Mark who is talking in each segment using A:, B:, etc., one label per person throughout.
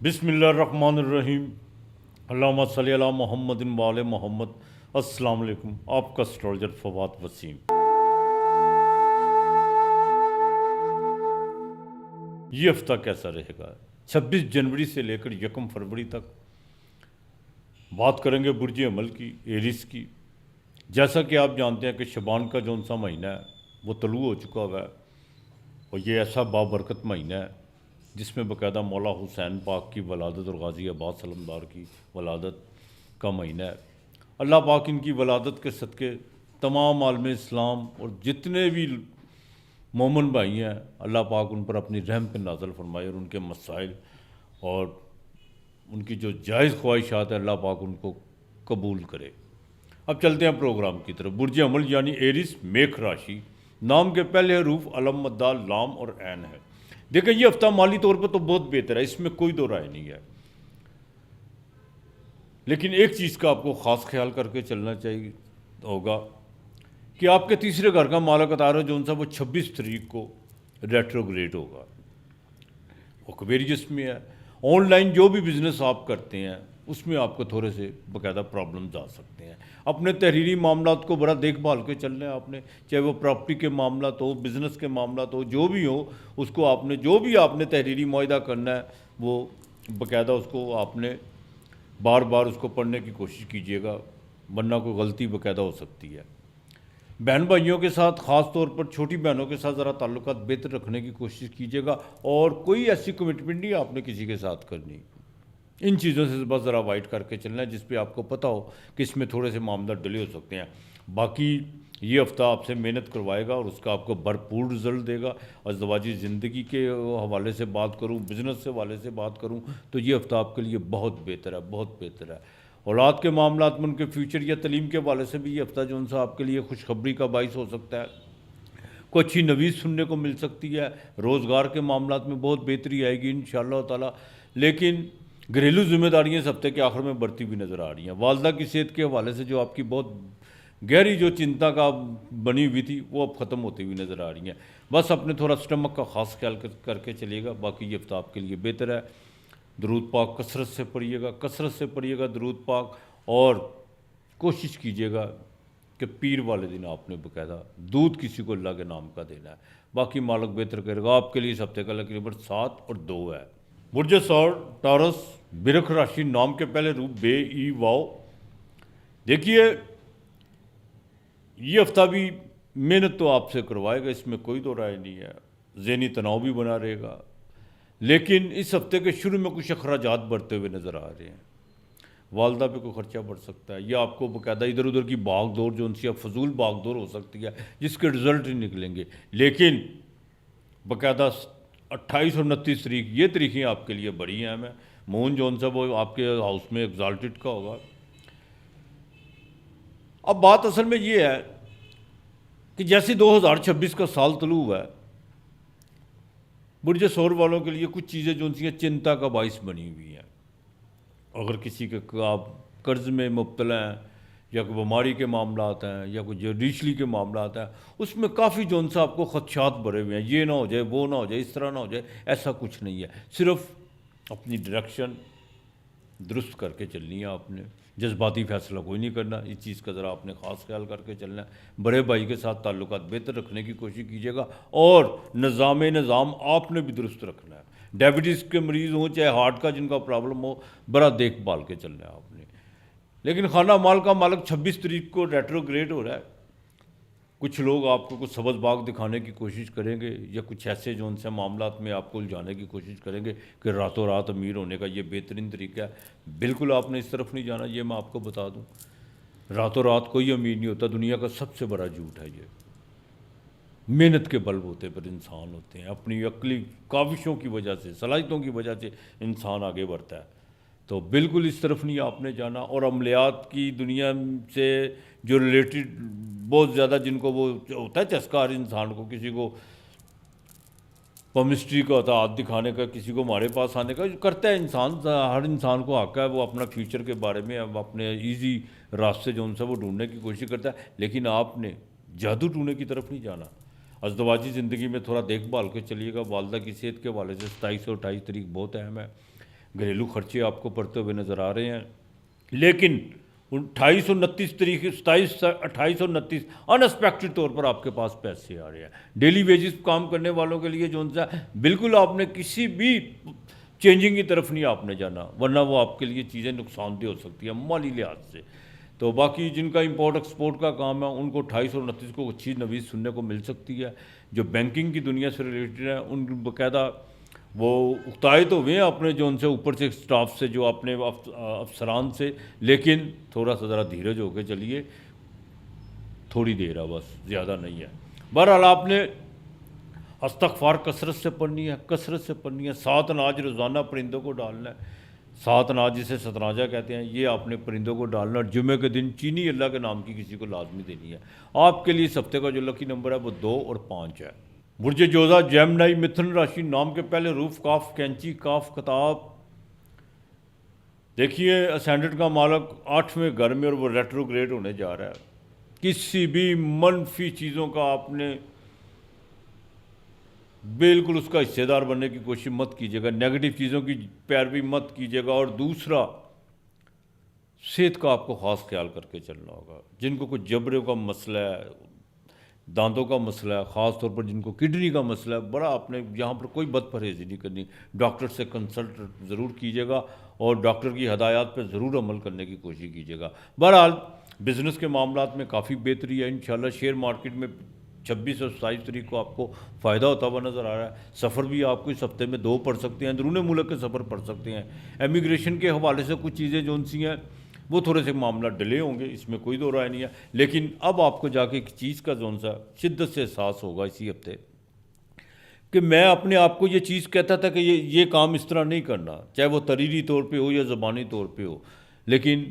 A: بسم اللہ الرحمن الرحیم، اللہم صلی علی محمد وآل محمد۔ السلام علیکم، آپ کا اسٹرالجر فواد وسیم۔ یہ ہفتہ کیسا رہے گا؟ 26 جنوری سے لے کر 1 فروری تک بات کریں گے برج عمل کی، ایریس کی۔ جیسا کہ آپ جانتے ہیں کہ شعبان کا جون سا مہینہ ہے وہ طلوع ہو چکا ہوا ہے، اور یہ ایسا بابرکت مہینہ ہے جس میں باقاعدہ مولا حسین پاک کی ولادت اور غازی عباس علمدار کی ولادت کا مہینہ ہے۔ اللہ پاک ان کی ولادت کے صدقے تمام عالم اسلام اور جتنے بھی مومن بھائی ہیں، اللہ پاک ان پر اپنی رحم پہ نازل فرمائے اور ان کے مسائل اور ان کی جو جائز خواہشات ہیں اللہ پاک ان کو قبول کرے۔ اب چلتے ہیں پروگرام کی طرف۔ برج عمل یعنی ایریس میخ راشی، نام کے پہلے حروف علم مدال لام اور عین ہے۔ دیکھیں یہ ہفتہ مالی طور پر تو بہت بہتر ہے، اس میں کوئی دو رائے نہیں ہے، لیکن ایک چیز کا آپ کو خاص خیال کر کے چلنا چاہیے ہوگا کہ آپ کے تیسرے گھر کا مالک اتارہ جو وہ 26 تاریخ کو ریٹروگریڈ ہوگا، وہ کویریس میں ہے۔ آن لائن جو بھی بزنس آپ کرتے ہیں اس میں آپ کو تھوڑے سے باقاعدہ پرابلمز آ سکتے ہیں۔ اپنے تحریری معاملات کو بڑا دیکھ بھال کے چلنا ہے آپ نے، چاہے وہ پراپرٹی کے معاملات ہو، بزنس کے معاملات ہو، جو بھی ہو، اس کو آپ نے جو بھی آپ نے تحریری معاہدہ کرنا ہے وہ باقاعدہ اس کو آپ نے بار بار اس کو پڑھنے کی کوشش کیجیے گا، ورنہ کوئی غلطی باقاعدہ ہو سکتی ہے۔ بہن بھائیوں کے ساتھ، خاص طور پر چھوٹی بہنوں کے ساتھ ذرا تعلقات بہتر رکھنے کی کوشش کیجیے گا، اور کوئی ایسی کمٹمنٹ نہیں آپ نے کسی کے ساتھ کرنی۔ ان چیزوں سے بس ذرا اوائڈ کر کے چلنا ہے جس پہ آپ کو پتہ ہو کہ اس میں تھوڑے سے معاملات ڈلے ہو سکتے ہیں۔ باقی یہ ہفتہ آپ سے محنت کروائے گا اور اس کا آپ کو بھرپور رزلٹ دے گا۔ ازدواجی زندگی کے حوالے سے بات کروں، بزنس سے حوالے سے بات کروں تو یہ ہفتہ آپ کے لیے بہت بہتر ہے، بہت بہتر ہے۔ اولاد کے معاملات میں ان کے فیوچر یا تعلیم کے حوالے سے بھی یہ ہفتہ جو سا آپ کے لیے خوشخبری کا باعث ہو سکتا ہے، کوئی اچھی نویز سننے کو مل سکتی ہے۔ روزگار کے معاملات میں بہت بہتری آئے گی انشاءاللہ تعالیٰ، لیکن گھریلو ذمہ داریاں اس ہفتے کے آخر میں بڑھتی ہوئی نظر آ رہی ہیں۔ والدہ کی صحت کے حوالے سے جو آپ کی بہت گہری جو چنتا کا بنی ہوئی تھی وہ اب ختم ہوتی ہوئی نظر آ رہی ہیں۔ بس اپنے تھوڑا سٹمک کا خاص خیال کر کے چلیے گا، باقی یہ ہفتہ آپ کے لیے بہتر ہے۔ درود پاک کثرت سے پڑھیے گا، کثرت سے پڑھیے گا درود پاک، اور کوشش کیجیے گا کہ پیر والے دن آپ نے باقاعدہ دودھ کسی کو اللہ کے نام کا دینا ہے۔ باقی مالک بہتر کرے گا آپ کے لیے۔ اس ہفتے کا لکی نمبر 7 اور 2 ہے۔ برج سور ٹارس برخ راشی، نام کے پہلے روپ بے ای واؤ۔ دیکھیے یہ ہفتہ بھی محنت تو آپ سے کروائے گا، اس میں کوئی دو رائے نہیں ہے، ذہنی تناؤ بھی بنا رہے گا، لیکن اس ہفتے کے شروع میں کچھ اخراجات بڑھتے ہوئے نظر آ رہے ہیں۔ والدہ پہ کوئی خرچہ بڑھ سکتا ہے، یا آپ کو باقاعدہ ادھر ادھر کی بھاگ دوڑ جو ان سے فضول بھاگ دوڑ ہو سکتی ہے جس کے رزلٹ ہی نکلیں گے، لیکن باقاعدہ 28 اور 29 تاریخ یہ تاریخیں آپ کے لیے بڑی اہم ہیں۔ مون جون سا وہ آپ کے ہاؤس میں ایگزالٹڈ کا ہوگا۔ اب بات اصل میں یہ ہے کہ جیسے 2026 کا سال طلوع ہوا ہے، برج سور والوں کے لیے کچھ چیزیں جو ان کی چنتا کا باعث بنی ہوئی ہیں۔ اگر کسی کے آپ قرض میں مبتلا ہیں، یا کوئی بیماری کے معاملات ہیں، یا کوئی جوڈیشلی کے معاملات ہیں، اس میں کافی جو سا آپ کو خدشات بھرے ہوئے ہیں، یہ نہ ہو جائے، وہ نہ ہو جائے، اس طرح نہ ہو جائے، ایسا کچھ نہیں ہے۔ صرف اپنی ڈائریکشن درست کر کے چلنی ہے آپ نے، جذباتی فیصلہ کوئی نہیں کرنا، اس چیز کا ذرا آپ نے خاص خیال کر کے چلنا ہے۔ بڑے بھائی کے ساتھ تعلقات بہتر رکھنے کی کوشش کیجیے گا، اور نظام آپ نے بھی درست رکھنا ہے۔ ڈائبٹیز کے مریض ہوں، چاہے ہارٹ کا جن کا پرابلم ہو، بڑا دیکھ بھال کے چلنا ہے آپ نے۔ لیکن خانہ مال کا مالک 26 تاریخ کو ریٹروگریڈ ہو رہا ہے۔ کچھ لوگ آپ کو کچھ سبز باغ دکھانے کی کوشش کریں گے، یا کچھ ایسے جو ان سے معاملات میں آپ کو الجھانے کی کوشش کریں گے کہ راتوں رات امیر ہونے کا یہ بہترین طریقہ ہے۔ بالکل آپ نے اس طرف نہیں جانا، یہ میں آپ کو بتا دوں۔ راتوں رات کوئی امیر نہیں ہوتا، دنیا کا سب سے بڑا جھوٹ ہے یہ۔ محنت کے بل بوتے پر انسان ہوتے ہیں، اپنی عقلی کاوشوں کی وجہ سے، صلاحیتوں کی وجہ سے انسان آگے بڑھتا ہے۔ تو بالکل اس طرف نہیں آپ نے جانا، اور عملیات کی دنیا سے جو ریلیٹڈ بہت زیادہ جن کو وہ ہوتا ہے چسکا، ہر انسان کو، کسی کو پمسٹری کا ہوتا ہے ہاتھ دکھانے کا، کسی کو ہمارے پاس آنے کا، جو کرتا ہے انسان، ہر انسان کو حق ہے وہ اپنا فیوچر کے بارے میں اپنے ایزی راستے جو ان سے وہ ڈھونڈنے کی کوشش کرتا ہے، لیکن آپ نے جادو ٹونے کی طرف نہیں جانا۔ ازدواجی زندگی میں تھوڑا دیکھ بھال کے چلیے گا۔ والدہ کی صحت کے حوالے سے 27 اور 28 تاریخ بہت اہم ہے۔ گھریلو خرچے آپ کو پڑتے ہوئے نظر آ رہے ہیں، لیکن 2829 تاریخ 2829 انسپیکٹڈ طور پر آپ کے پاس پیسے آ رہے ہیں۔ ڈیلی ویجز کام کرنے والوں کے لیے جو ان سے بالکل آپ نے کسی بھی چینجنگ کی طرف نہیں آپ نے جانا، ورنہ وہ آپ کے لیے چیزیں نقصان دہ ہو سکتی ہیں مالی لحاظ سے۔ تو باقی جن کا امپورٹ ایکسپورٹ کا کام ہے ان کو 2829 کو اچھی نویز سننے کو مل سکتی ہے۔ جو بینکنگ کی دنیا سے ریلیٹڈ ہیں ان باقاعدہ وہ اکتائے تو ہوئے ہیں اپنے جو ان سے اوپر سے سٹاف سے، جو اپنے افسران سے، لیکن تھوڑا سا ذرا دھیرج ہو کے چلیے، تھوڑی دیر ہے بس، زیادہ نہیں ہے۔ بہرحال آپ نے استغفار کثرت سے پڑھنی ہے، کثرت سے پڑھنی ہے۔ 7 اناج روزانہ پرندوں کو ڈالنا ہے، 7 اناج جسے ستراجہ کہتے ہیں، یہ آپ نے پرندوں کو ڈالنا ہے۔ جمعے کے دن چینی اللہ کے نام کی کسی کو لازمی دینی ہے۔ آپ کے لیے اس ہفتے کا جو لکی نمبر ہے وہ 2 اور 5 ہے۔ برج جوزا جیمنائی متھن راشی، نام کے پہلے حروف کاف کینچی کاف کتاب۔ دیکھیے اسینڈنٹ کا مالک 8ویں گھر میں اور وہ ریٹروگریڈ ہونے جا رہا ہے۔ کسی بھی منفی چیزوں کا آپ نے بالکل اس کا حصے دار بننے کی کوشش مت کیجیے گا، نیگیٹو چیزوں کی پیروی مت کیجیے گا۔ اور دوسرا، صحت کا آپ کو خاص خیال کر کے چلنا ہوگا۔ جن کو کچھ جبڑوں کا مسئلہ ہے، دانتوں کا مسئلہ ہے، خاص طور پر جن کو کڈنی کا مسئلہ ہے، بڑا آپ نے یہاں پر کوئی بد پرہیزی نہیں کرنی، ڈاکٹر سے کنسلٹ ضرور کیجیے گا اور ڈاکٹر کی ہدایات پہ ضرور عمل کرنے کی کوشش کیجیے گا۔ بہرحال بزنس کے معاملات میں کافی بہتری ہے انشاءاللہ۔ شیئر مارکیٹ میں 26 اور 27 تاریخ کو آپ کو فائدہ ہوتا ہوا نظر آ رہا ہے۔ سفر بھی آپ کو اس ہفتے میں 2 پڑ سکتے ہیں، اندرون ملک کے سفر پڑ سکتے ہیں۔ امیگریشن کے حوالے سے کچھ چیزیں جو ان سی ہیں وہ تھوڑے سے معاملہ ڈیلے ہوں گے، اس میں کوئی دو رائے نہیں ہے، لیکن اب آپ کو جا کے ایک چیز کا جو سا شدت سے احساس ہوگا اسی ہفتے کہ میں اپنے آپ کو یہ چیز کہتا تھا کہ یہ کام اس طرح نہیں کرنا، چاہے وہ تحریری طور پہ ہو یا زبانی طور پہ ہو، لیکن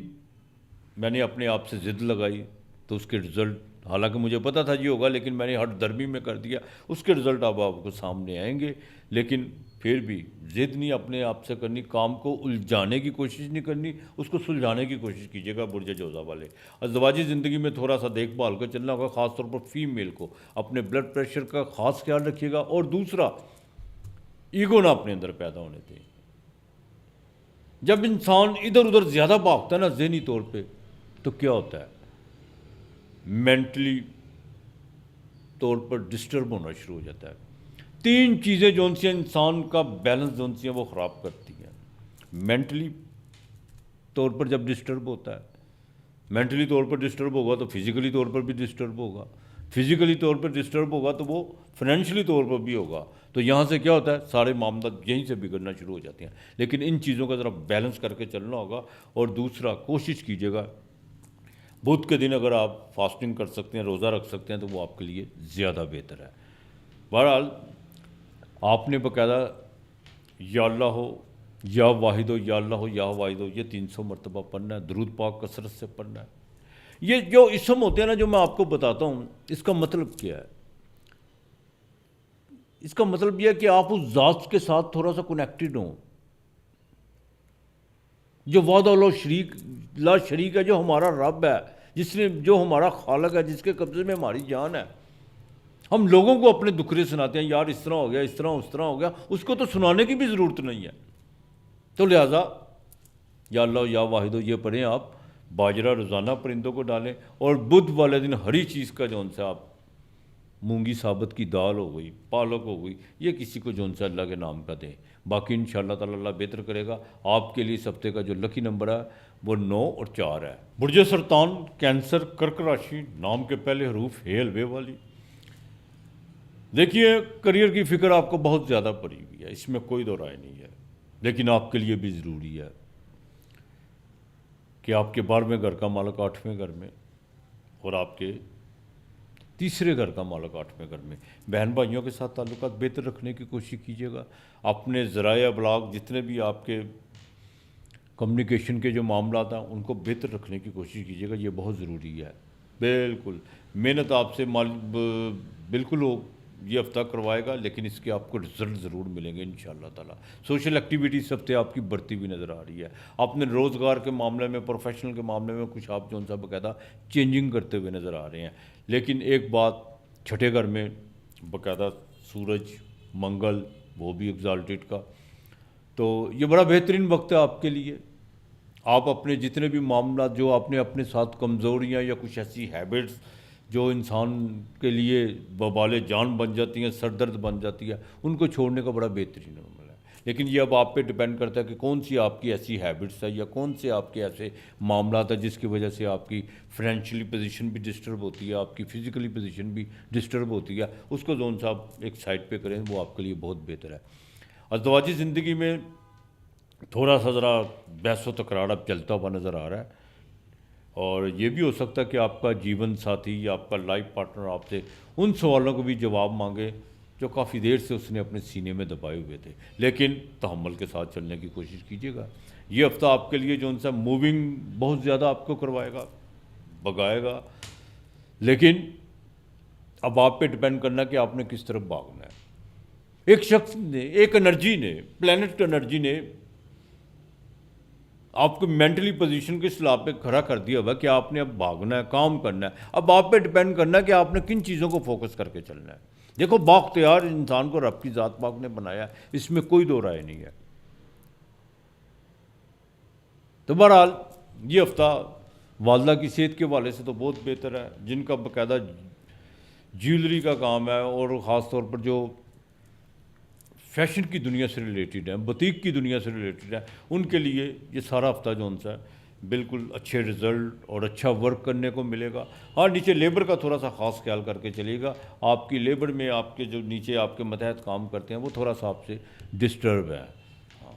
A: میں نے اپنے آپ سے ضد لگائی تو اس کے رزلٹ، حالانکہ مجھے پتا تھا یہ ہوگا لیکن میں نے ہٹ درمی میں کر دیا، اس کے رزلٹ اب آپ کو سامنے آئیں گے۔ لیکن پھر بھی ضد نہیں اپنے آپ سے کرنی، کام کو الجھانے کی کوشش نہیں کرنی، اس کو سلجھانے کی کوشش کیجیے گا برج جوزا والے۔ ازدواجی زندگی میں تھوڑا سا دیکھ بھال کر چلنا ہوگا، خاص طور پر فیمیل کو اپنے بلڈ پریشر کا خاص خیال رکھیے گا، اور دوسرا ایگو نہ اپنے اندر پیدا ہونے دیں۔ جب انسان ادھر ادھر زیادہ بھاگتا ہے نا ذہنی طور پہ، تو کیا ہوتا ہے، مینٹلی طور پر ڈسٹرب ہونا شروع ہو جاتا ہے۔ 3 چیزیں جو سی انسان کا بیلنس جو سی ہیں وہ خراب کرتی ہیں۔ مینٹلی طور پر جب ڈسٹرب ہوتا ہے، مینٹلی طور پر ڈسٹرب ہوگا تو فزیکلی طور پر بھی ڈسٹرب ہوگا، فزیکلی طور پر ڈسٹرب ہوگا تو وہ فائنینشلی طور پر بھی ہوگا، تو یہاں سے کیا ہوتا ہے، سارے معاملات یہیں سے بگڑنا شروع ہو جاتے ہیں۔ لیکن ان چیزوں کا ذرا بیلنس کر کے چلنا ہوگا، اور دوسرا کوشش کیجیے گا بدھ کے دن اگر آپ فاسٹنگ کر سکتے ہیں، روزہ رکھ سکتے ہیں تو وہ آپ کے لیے زیادہ بہتر ہے۔ بہرحال آپ نے باقاعدہ یا اللہ ہو یا واحد ہو، یا اللہ ہو یا واحد ہو، یہ 300 مرتبہ پڑھنا ہے، درود پاک کثرت سے پڑھنا ہے۔ یہ جو اسم ہوتے ہیں نا جو میں آپ کو بتاتا ہوں، اس کا مطلب کیا ہے؟ اس کا مطلب یہ ہے کہ آپ اس ذات کے ساتھ تھوڑا سا کنیکٹڈ ہوں جو وحدہ لا شریک ہے، جو ہمارا رب ہے، جس نے، جو ہمارا خالق ہے، جس کے قبضے میں ہماری جان ہے۔ ہم لوگوں کو اپنے دکھرے سناتے ہیں، یار اس طرح ہو گیا، اس طرح اس طرح ہو گیا، اس کو تو سنانے کی بھی ضرورت نہیں ہے۔ تو لہٰذا یا اللہ یا واحد یہ پڑھیں آپ، باجرہ روزانہ پرندوں کو ڈالیں، اور بدھ والے دن ہری چیز کا جو ان سے آپ، مونگی ثابت کی دال ہو گئی، پالک ہو گئی، یہ کسی کو جو ان سے اللہ کے نام کا دیں۔ باقی انشاءاللہ تعالی اللہ بہتر کرے گا۔ آپ کے لیے اس ہفتے کا جو لکی نمبر ہے وہ 9 اور 4 ہے۔ برج سرطان کینسر کرک راشی، نام کے پہلے حروف ہے الوے والی۔ دیکھیے کریئر کی فکر آپ کو بہت زیادہ پڑی ہوئی ہے، اس میں کوئی دو رائے نہیں ہے، لیکن آپ کے لیے بھی ضروری ہے کہ آپ کے 12ویں گھر کا مالک 8ویں گھر میں، اور آپ کے تیسرے گھر کا مالک 8ویں گھر میں، بہن بھائیوں کے ساتھ تعلقات بہتر رکھنے کی کوشش کیجیے گا۔ اپنے ذرائع ابلاغ جتنے بھی آپ کے کمیونیکیشن کے جو معاملات ہیں ان کو بہتر رکھنے کی کوشش کیجیے گا، یہ بہت ضروری ہے۔ بالکل محنت آپ سے بالکل ہو یہ ہفتہ کروائے گا، لیکن اس کے آپ کو رزلٹ ضرور ملیں گے انشاءاللہ تعالیٰ۔ سوشل ایکٹیویٹی اس ہفتے آپ کی بڑھتی ہوئی نظر آ رہی ہے۔ اپنے روزگار کے معاملے میں، پروفیشنل کے معاملے میں کچھ آپ جو ان سے باقاعدہ چینجنگ کرتے ہوئے نظر آ رہے ہیں۔ لیکن ایک بات، چھٹے گھر میں باقاعدہ سورج، منگل، وہ بھی ایگزالٹیڈ کا، تو یہ بڑا بہترین وقت ہے آپ کے لیے. آپ اپنے جتنے بھی معاملات جو آپ نے اپنے ساتھ کمزوریاں یا کچھ ایسی ہیبٹس جو انسان کے لیے وبال جان بن جاتی ہیں، سر درد بن جاتی ہے، ان کو چھوڑنے کا بڑا بہترین عمل ہے. لیکن یہ اب آپ پہ ڈپینڈ کرتا ہے کہ کون سی آپ کی ایسی ہیبٹس ہے یا کون سے آپ کے ایسے معاملات ہیں جس کی وجہ سے آپ کی فائنینشلی پوزیشن بھی ڈسٹرب ہوتی ہے، آپ کی فزیکلی پوزیشن بھی ڈسٹرب ہوتی ہے. اس کو زون صاحب ایک سائڈ پہ کریں، وہ آپ کے لیے بہت بہتر ہے. ازدواجی زندگی میں تھوڑا سا ذرا بحث و تکرار اب چلتا ہوا نظر آ رہا ہے، اور یہ بھی ہو سکتا ہے کہ آپ کا جیون ساتھی یا آپ کا لائف پارٹنر آپ سے ان سوالوں کو بھی جواب مانگے جو کافی دیر سے اس نے اپنے سینے میں دبائے ہوئے تھے. لیکن تحمل کے ساتھ چلنے کی کوشش کیجیے گا. یہ ہفتہ آپ کے لیے جو ان سا موونگ بہت زیادہ آپ کو کروائے گا، بگائے گا، لیکن اب آپ پہ ڈپینڈ کرنا کہ آپ نے کس طرف بھاگنا ہے. ایک شخص نے، ایک انرجی نے، پلانٹ انرجی نے آپ کو مینٹلی پوزیشن کی سلاح پہ کھڑا کر دیا ہوا کہ آپ نے اب بھاگنا ہے، کام کرنا ہے. اب آپ پہ ڈپینڈ کرنا ہے کہ آپ نے کن چیزوں کو فوکس کر کے چلنا ہے. دیکھو بااختیار انسان کو رب کی ذات پاک نے بنایا، اس میں کوئی دو رائے نہیں ہے. تو بہرحال یہ ہفتہ والدہ کی صحت کے حوالے سے تو بہت بہتر ہے، جن کا باقاعدہ جیولری کا کام ہے اور خاص طور پر جو فیشن کی دنیا سے ریلیٹڈ ہے، بوتیک کی دنیا سے ریلیٹڈ ہے، ان کے لیے یہ سارا ہفتہ جو ان سا ہے بالکل اچھے رزلٹ اور اچھا ورک کرنے کو ملے گا. ہاں نیچے لیبر کا تھوڑا سا خاص خیال کر کے چلیے گا. آپ کی لیبر میں آپ کے جو نیچے آپ کے متحد کام کرتے ہیں وہ تھوڑا سا آپ سے ڈسٹرب ہے. ہاں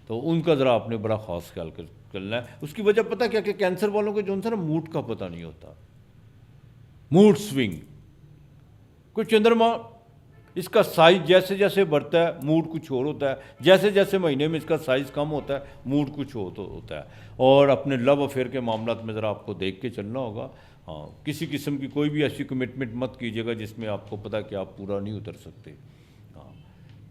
A: تو ان کا ذرا آپ نے بڑا خاص خیال کرنا ہے. اس کی وجہ پتہ کیا کہ کینسر والوں کے جو ان سا نا موڈ کا پتہ نہیں ہوتا، موڈ سوئنگ. کوئی چندرما اس کا سائز جیسے جیسے بڑھتا ہے موڈ کچھ اور ہوتا ہے، جیسے جیسے مہینے میں اس کا سائز کم ہوتا ہے موڈ کچھ اور ہوتا ہے. اور اپنے لو افیئر کے معاملات میں ذرا آپ کو دیکھ کے چلنا ہوگا. ہاں کسی قسم کی کوئی بھی ایسی کمٹمنٹ مت کیجیے گا جس میں آپ کو پتہ کہ آپ پورا نہیں اتر سکتے. ہاں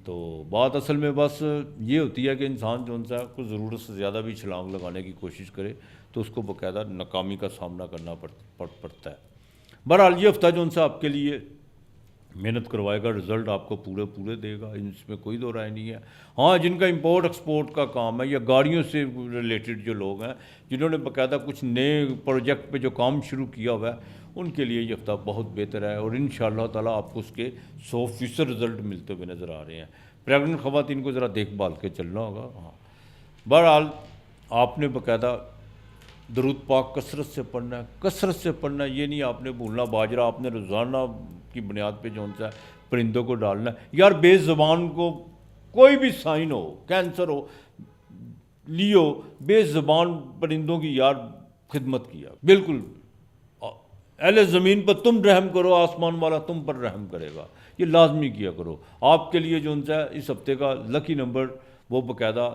A: تو بات اصل میں بس یہ ہوتی ہے کہ انسان جو ان سا کو ضرورت سے زیادہ بھی چھلانگ لگانے کی کوشش کرے تو اس کو باقاعدہ ناکامی کا سامنا کرنا پڑتا ہے. بہرحال یہ ہفتہ جو ان سا آپ کے لیے محنت کروائے گا، رزلٹ آپ کو پورے دے گا، اس میں کوئی دو رائے نہیں ہے. ہاں جن کا امپورٹ ایکسپورٹ کا کام ہے یا گاڑیوں سے ریلیٹڈ جو لوگ ہیں جنہوں نے باقاعدہ کچھ نئے پروجیکٹ پہ جو کام شروع کیا ہوا ہے ان کے لیے یہ ہفتہ بہت بہتر ہے، اور انشاءاللہ تعالیٰ آپ کو اس کے 100% رزلٹ ملتے ہوئے نظر آ رہے ہیں. پریگننٹ خواتین کو ذرا دیکھ بھال کے چلنا ہوگا. ہاں بہرحال آپ نے باقاعدہ درود پاک کثرت سے پڑھنا ہے، کثرت سے پڑھنا ہے. یہ نہیں آپ نے بھولنا باجرہ آپ نے روزانہ کی بنیاد پہ جو سا پرندوں کو ڈالنا ہے. یار بے زبان کو کوئی بھی سائن ہو، کینسر ہو، لیو، بے زبان پرندوں کی یار خدمت کیا. بالکل اہل زمین پر تم رحم کرو، آسمان والا تم پر رحم کرے گا، یہ لازمی کیا کرو. آپ کے لیے جو سا اس ہفتے کا لکی نمبر وہ باقاعدہ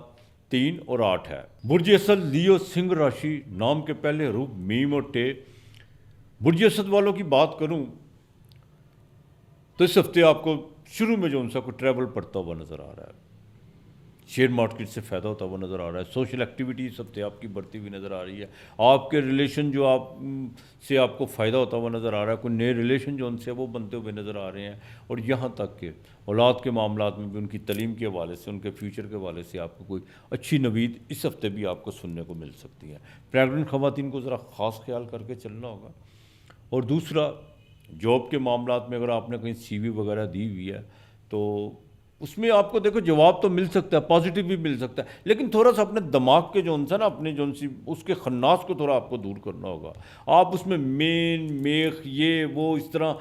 A: 3 اور 8 ہے. برج اسد لیو سنگھ راشی، نام کے پہلے حروف میم اور ٹے. برج اسد والوں کی بات کروں تو اس ہفتے آپ کو شروع میں جو ان سا کوئی ٹریول پڑتا ہوا نظر آ رہا ہے، شیئر مارکیٹ سے فائدہ ہوتا ہوا نظر آ رہا ہے. سوشل ایکٹیویٹی اس ہفتے آپ کی بڑھتی ہوئی نظر آ رہی ہے. آپ کے ریلیشن جو آپ سے آپ کو فائدہ ہوتا ہوا نظر آ رہا ہے، کوئی نئے ریلیشن جو ان سے وہ بنتے ہوئے نظر آ رہے ہیں. اور یہاں تک کہ اولاد کے معاملات میں بھی ان کی تعلیم کے حوالے سے، ان کے فیوچر کے حوالے سے آپ کو کوئی اچھی نوید اس ہفتے بھی آپ کو سننے کو مل سکتی ہے. پریگننٹ خواتین کو ذرا خاص خیال کر کے چلنا ہوگا. اور دوسرا جاب کے معاملات میں اگر آپ نے کہیں سی وی وغیرہ دی ہوئی ہے تو اس میں آپ کو دیکھو جواب تو مل سکتا ہے، پازیٹیو بھی مل سکتا ہے، لیکن تھوڑا سا اپنے دماغ کے جو نا اپنے جو سی اس کے خناس کو تھوڑا آپ کو دور کرنا ہوگا. آپ اس میں مین میخ یہ وہ اس طرح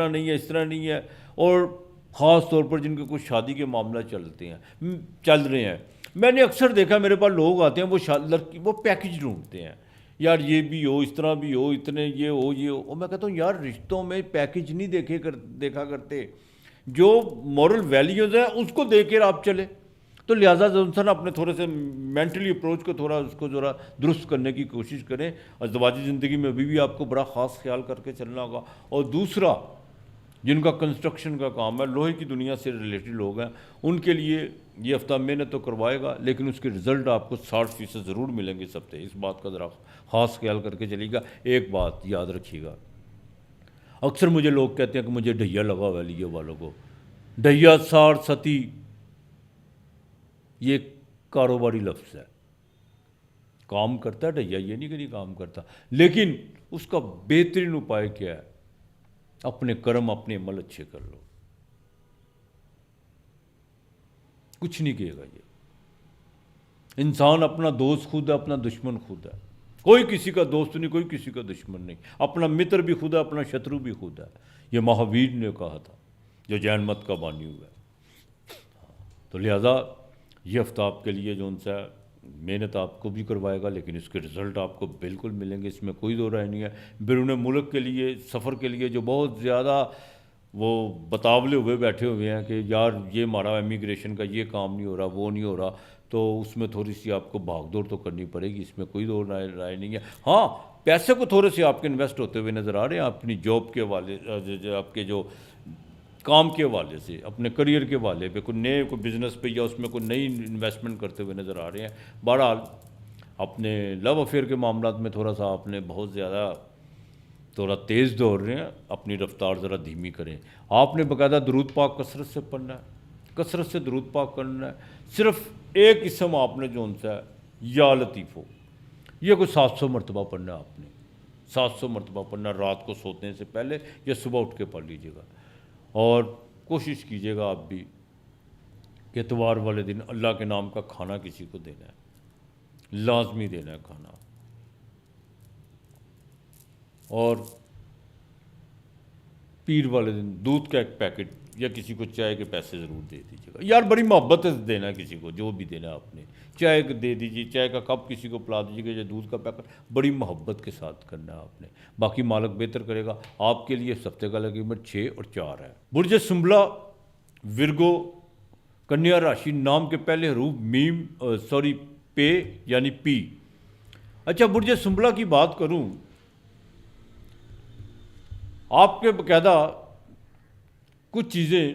A: نہیں ہے، اس طرح نہیں ہے. اور خاص طور پر جن کے کچھ شادی کے معاملہ چل رہے ہیں، میں نے اکثر دیکھا میرے پاس لوگ آتے ہیں وہ پیکج ڈھونڈتے ہیں، یار یہ بھی ہو، اس طرح بھی ہو، اتنے یہ ہو یہ ہو. اور میں کہتا ہوں یار رشتوں میں پیکج نہیں دیکھا کرتے، جو مورل ویلیوز ہیں اس کو دیکھ کر آپ چلے. تو لہٰذا انسان اپنے تھوڑے سے مینٹلی اپروچ کو تھوڑا اس کو ذرا درست کرنے کی کوشش کریں. ازدواجی زندگی میں ابھی بھی آپ کو بڑا خاص خیال کر کے چلنا ہوگا. اور دوسرا جن کا کنسٹرکشن کا کام ہے، لوہے کی دنیا سے ریلیٹڈ لوگ ہیں، ان کے لیے یہ ہفتہ محنت تو کروائے گا لیکن اس کے رزلٹ آپ کو 60% ضرور ملیں گے اس ہفتے. اس بات کا ذرا خاص خیال کر کے چلیے گا. ایک بات یاد رکھیے گا، اکثر مجھے لوگ کہتے ہیں کہ مجھے ڈھیا لگا ہوا ہے لیے والوں کو، ڈھیا 60 ستی یہ ایک کاروباری لفظ ہے. کام کرتا ہے ڈھیا، یہ نہیں کہ نہیں کام کرتا، لیکن اس کا بہترین اپائے کیا ہے؟ اپنے کرم، اپنے عمل اچھے کر لو. کچھ نہیں کہے گا یہ. انسان اپنا دوست خود ہے، اپنا دشمن خود ہے. کوئی کسی کا دوست نہیں، کوئی کسی کا دشمن نہیں. اپنا متر بھی خود ہے، اپنا شترو بھی خود ہے. یہ مہاویر نے کہا تھا، جو جین مت کا بانی ہوا ہے. تو لہذا یہ ہفتہ آپ کے لیے جو ان سے محنت آپ کو بھی کروائے گا، لیکن اس کے رزلٹ آپ کو بالکل ملیں گے، اس میں کوئی دو رائے نہیں ہے. بیرون ملک کے لیے، سفر کے لیے جو بہت زیادہ وہ بتاولے ہوئے بیٹھے ہوئے ہیں کہ یار یہ ہمارا امیگریشن کا یہ کام نہیں ہو رہا، وہ نہیں ہو رہا، تو اس میں تھوڑی سی آپ کو بھاگ دوڑ تو کرنی پڑے گی، اس میں کوئی دو رائے نہیں ہے. ہاں، پیسے کو تھوڑے سے آپ کے انویسٹ ہوتے ہوئے نظر آ رہے ہیں، اپنی جاب کے حوالے، آپ کے جو کام کے حوالے سے، اپنے کریئر کے حوالے پہ، کوئی بزنس پہ، یا اس میں کوئی نئی انویسٹمنٹ کرتے ہوئے نظر آ رہے ہیں. بہرحال اپنے لو افیئر کے معاملات میں تھوڑا سا آپ نے بہت زیادہ تھوڑا تیز دوڑ رہے ہیں، اپنی رفتار ذرا دھیمی کریں. آپ نے باقاعدہ درود پاک کثرت سے پڑھنا ہے، کثرت سے درود پاک کرنا ہے. صرف ایک اسم آپ نے جو ان سے ہے یا لطیف ہو، یہ کوئی 700 مرتبہ پڑھنا ہے. آپ نے 700 مرتبہ پڑھنا، رات کو سونے سے پہلے یا صبح اٹھ کے پڑھ لیجیے گا. اور کوشش کیجیے گا آپ بھی کہ اتوار والے دن اللہ کے نام کا کھانا کسی کو دینا ہے، لازمی دینا ہے کھانا. اور پیر والے دن دودھ کا ایک پیکٹ یا کسی کو چائے کے پیسے ضرور دے دیجیے گا. یار بڑی محبت سے دینا ہے کسی کو، جو بھی دینا ہے آپ نے. چائے دے دیجیے، چائے کا کپ کسی کو پلا دیجیے گا، یا دودھ کا پیکٹ بڑی محبت کے ساتھ کرنا ہے آپ نے. باقی مالک بہتر کرے گا. آپ کے لیے اس ہفتے کا قیمت 6 اور 4 ہے. برج سنبلا، ورگو، کنیا راشی، نام کے پہلے حروف پے یعنی پی. اچھا، برج سنبلا کی بات کروں، آپ کے باقاعدہ کچھ چیزیں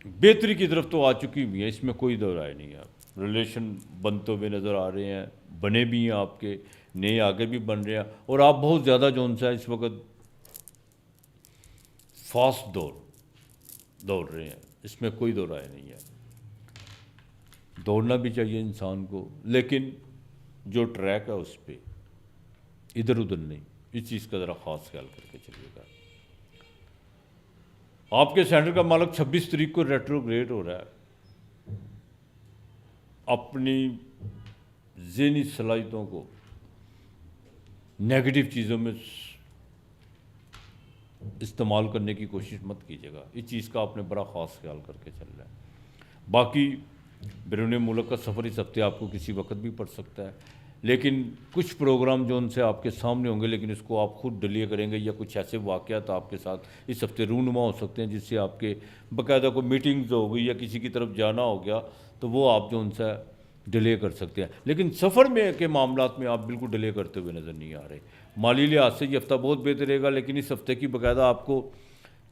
A: بہتری کی طرف تو آ چکی ہوئی ہیں، اس میں کوئی دو رائے نہیں ہے. ریلیشن بنتے ہوئے نظر آ رہے ہیں، بنے بھی ہیں، آپ کے نئے آگے بھی بن رہے ہیں. اور آپ بہت زیادہ جو ان سے اس وقت فاسٹ دوڑ رہے ہیں، اس میں کوئی دو رائے نہیں ہے. دوڑنا بھی چاہیے انسان کو، لیکن جو ٹریک ہے اس پہ ادھر ادھر نہیں. اس چیز کا ذرا خاص خیال کر کے چلیے گا. آپ کے سینٹر کا مالک 26 تاریخ کو ریٹروگریڈ ہو رہا ہے. اپنی ذہنی صلاحیتوں کو نیگیٹو چیزوں میں استعمال کرنے کی کوشش مت کیجیے گا. اس چیز کا آپ نے بڑا خاص خیال کر کے چل رہا ہے. باقی بیرون ملک کا سفر اس ہفتے آپ کو کسی وقت بھی پڑ سکتا ہے، لیکن کچھ پروگرام جو ان سے آپ کے سامنے ہوں گے، لیکن اس کو آپ خود ڈیلے کریں گے، یا کچھ ایسے واقعات آپ کے ساتھ اس ہفتے رونما ہو سکتے ہیں جس سے آپ کے باقاعدہ کوئی میٹنگز ہو گئی یا کسی کی طرف جانا ہو گیا، تو وہ آپ جو ان سے ڈیلے کر سکتے ہیں. لیکن سفر میں کے معاملات میں آپ بالکل ڈیلے کرتے ہوئے نظر نہیں آ رہے. مالی لحاظ سے یہ ہفتہ بہت بہتر رہے گا، لیکن اس ہفتے کی باقاعدہ آپ کو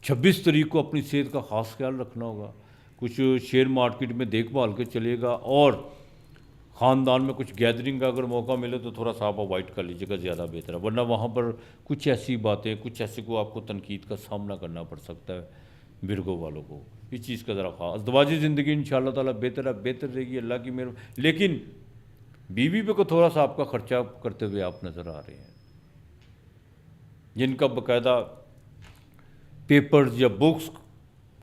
A: 26 تاریخ کو اپنی صحت کا خاص خیال رکھنا ہوگا. کچھ شیئر مارکیٹ میں دیکھ بھال کے چلے گا، اور خاندان میں کچھ گیدرنگ کا اگر موقع ملے تو تھوڑا سا آپ اوائڈ کر لیجیے گا، زیادہ بہتر ہے. ورنہ وہاں پر کچھ ایسی باتیں، کچھ ایسے کو آپ کو تنقید کا سامنا کرنا پڑ سکتا ہے ورگو والوں کو. اس چیز کا ذرا خاص. ازدواجی زندگی انشاءاللہ تعالیٰ بہتر رہے گی، اللہ کی مہربانی. لیکن بیوی پہ کو تھوڑا سا آپ کا خرچہ کرتے ہوئے آپ نظر آ رہے ہیں، جن کا باقاعدہ پیپرز یا بکس،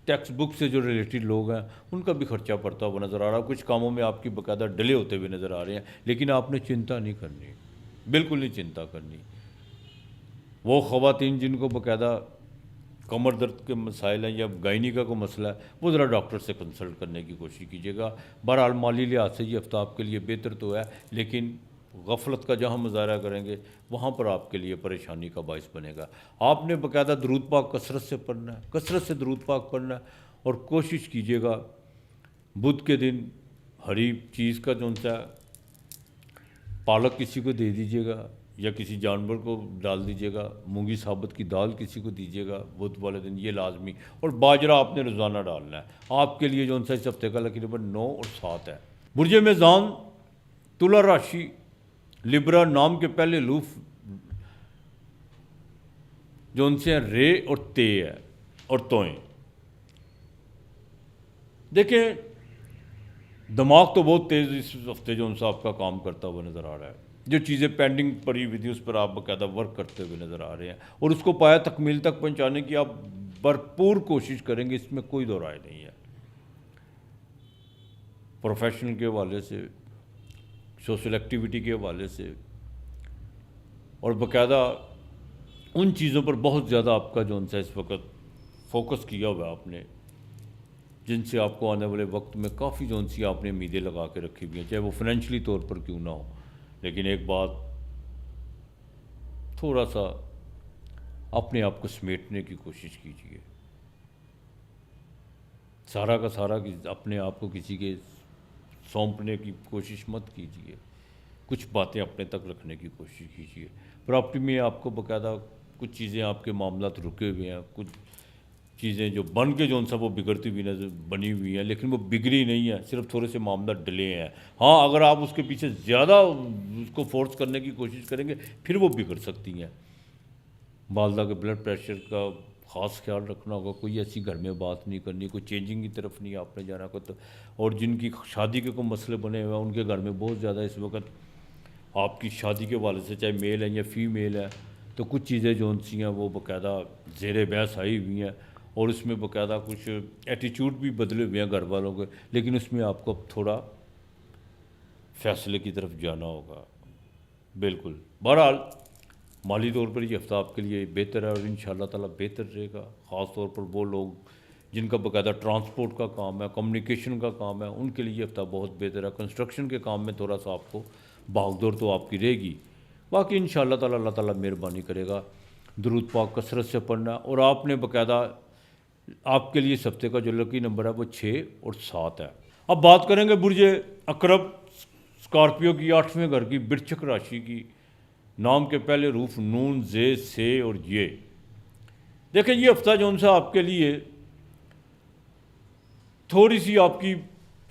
A: ٹیکسٹ بک سے جو ریلیٹڈ لوگ ہیں، ان کا بھی خرچہ پڑتا ہوا نظر آ رہا ہے. کچھ کاموں میں آپ کی باقاعدہ ڈیلے ہوتے ہوئے نظر آ رہے ہیں، لیکن آپ نے چنتا نہیں کرنی، بالکل نہیں چنتا کرنی. وہ خواتین جن کو باقاعدہ کمر درد کے مسائل ہیں یا گائنی کا کوئی مسئلہ ہے، وہ ذرا ڈاکٹر سے کنسلٹ کرنے کی کوشش کیجیے گا. بہرحال مالی لحاظ سے یہ ہفتہ آپ کے لیے بہتر تو ہے، لیکن غفلت کا جہاں مظاہرہ کریں گے وہاں پر آپ کے لیے پریشانی کا باعث بنے گا. آپ نے باقاعدہ درود پاک کثرت سے پڑھنا ہے، کثرت سے درود پاک پڑھنا ہے. اور کوشش کیجیے گا بدھ کے دن ہری چیز کا جو سا پالک کسی کو دے دیجیے گا، یا کسی جانور کو ڈال دیجیے گا. مونگی ثابت کی دال کسی کو دیجیے گا بدھ والے دن، یہ لازمی. اور باجرہ آپ نے روزانہ ڈالنا ہے. آپ کے لیے جو سا اس ہفتے کا لکی نمبر 9 اور 7 ہے. برج میزان، تلا راشی، لبرا، نام کے پہلے حروف جو ان سے ہیں رے اور تے ہے، اور توئیں. دیکھیں، دماغ تو بہت تیز اس ہفتے جو ان سے آپ کا کام کرتا ہوا نظر آ رہا ہے، جو چیزیں پینڈنگ پڑی ہوئی تھی اس پر آپ باقاعدہ ورک کرتے ہوئے نظر آ رہے ہیں، اور اس کو پایا تکمیل تک پہنچانے کی آپ بھرپور کوشش کریں گے، اس میں کوئی دو رائے نہیں ہے۔ پروفیشنل کے حوالے سے، سوشل ایکٹیویٹی کے حوالے سے، اور باقاعدہ ان چیزوں پر بہت زیادہ آپ کا جو ان سے اس وقت فوکس کیا ہوا ہے آپ نے، جن سے آپ کو آنے والے وقت میں کافی جو سی آپ نے امیدیں لگا کے رکھی ہوئی ہیں، چاہے وہ فائنینشلی طور پر کیوں نہ ہو۔ لیکن ایک بات، تھوڑا سا اپنے آپ کو سمیٹنے کی کوشش کیجیے، سارا کا سارا اپنے آپ کو کسی کے سونپنے کی کوشش مت کیجیے، کچھ باتیں اپنے تک رکھنے کی کوشش کیجیے۔ پراپرٹی میں آپ کو باقاعدہ کچھ چیزیں، آپ کے معاملات رکے ہوئے ہیں، کچھ چیزیں جو بن کے جو ان سب وہ بگڑتی ہوئی نظر بنی ہوئی ہیں، لیکن وہ بگڑی نہیں ہے، صرف تھوڑے سے معاملات ڈلے ہیں۔ ہاں، اگر آپ اس کے پیچھے زیادہ اس کو فورس کرنے کی کوشش کریں گے پھر وہ بگڑ سکتی ہیں۔ والدہ کے بلڈ پریشر کا خاص خیال رکھنا ہوگا، کوئی ایسی گھر میں بات نہیں کرنی، کوئی چینجنگ کی طرف نہیں آپ نے جانا کو، اور جن کی شادی کے کوئی مسئلے بنے ہوئے ہیں ان کے گھر میں بہت زیادہ اس وقت آپ کی شادی کے والے سے، چاہے میل ہے یا فیمیل ہے، تو کچھ چیزیں جو ان سی ہیں وہ باقاعدہ زیر بحث آئی ہوئی ہیں، اور اس میں باقاعدہ کچھ ایٹیچیوڈ بھی بدلے ہوئے ہیں گھر والوں کے، لیکن اس میں آپ کو اب تھوڑا فیصلے کی طرف جانا ہوگا۔ بالکل، بہرحال مالی طور پر یہ ہفتہ آپ کے لیے بہتر ہے، اور ان شاء اللہ تعالیٰ بہتر رہے گا۔ خاص طور پر وہ لوگ جن کا باقاعدہ ٹرانسپورٹ کا کام ہے، کمیونیکیشن کا کام ہے، ان کے لیے یہ ہفتہ بہت بہتر ہے۔ کنسٹرکشن کے کام میں تھوڑا سا آپ کو بھاگ دوڑ تو آپ کی رہے گی، باقی ان شاء اللہ تعالیٰ اللہ تعالیٰ مہربانی کرے گا۔ درود پاک کثرت سے پڑھنا، اور آپ نے باقاعدہ، آپ کے لیے اس ہفتے کا جو لکی نمبر ہے وہ 6 اور 7 ہے۔ اب بات کریں گے برج عقرب، اسکارپیو کی 8ویں گھر کی، برچک راشی کی، نام کے پہلے حروف نون، زے، سے اور یہ۔ دیکھیں یہ ہفتہ جو ان سے آپ کے لیے تھوڑی سی آپ کی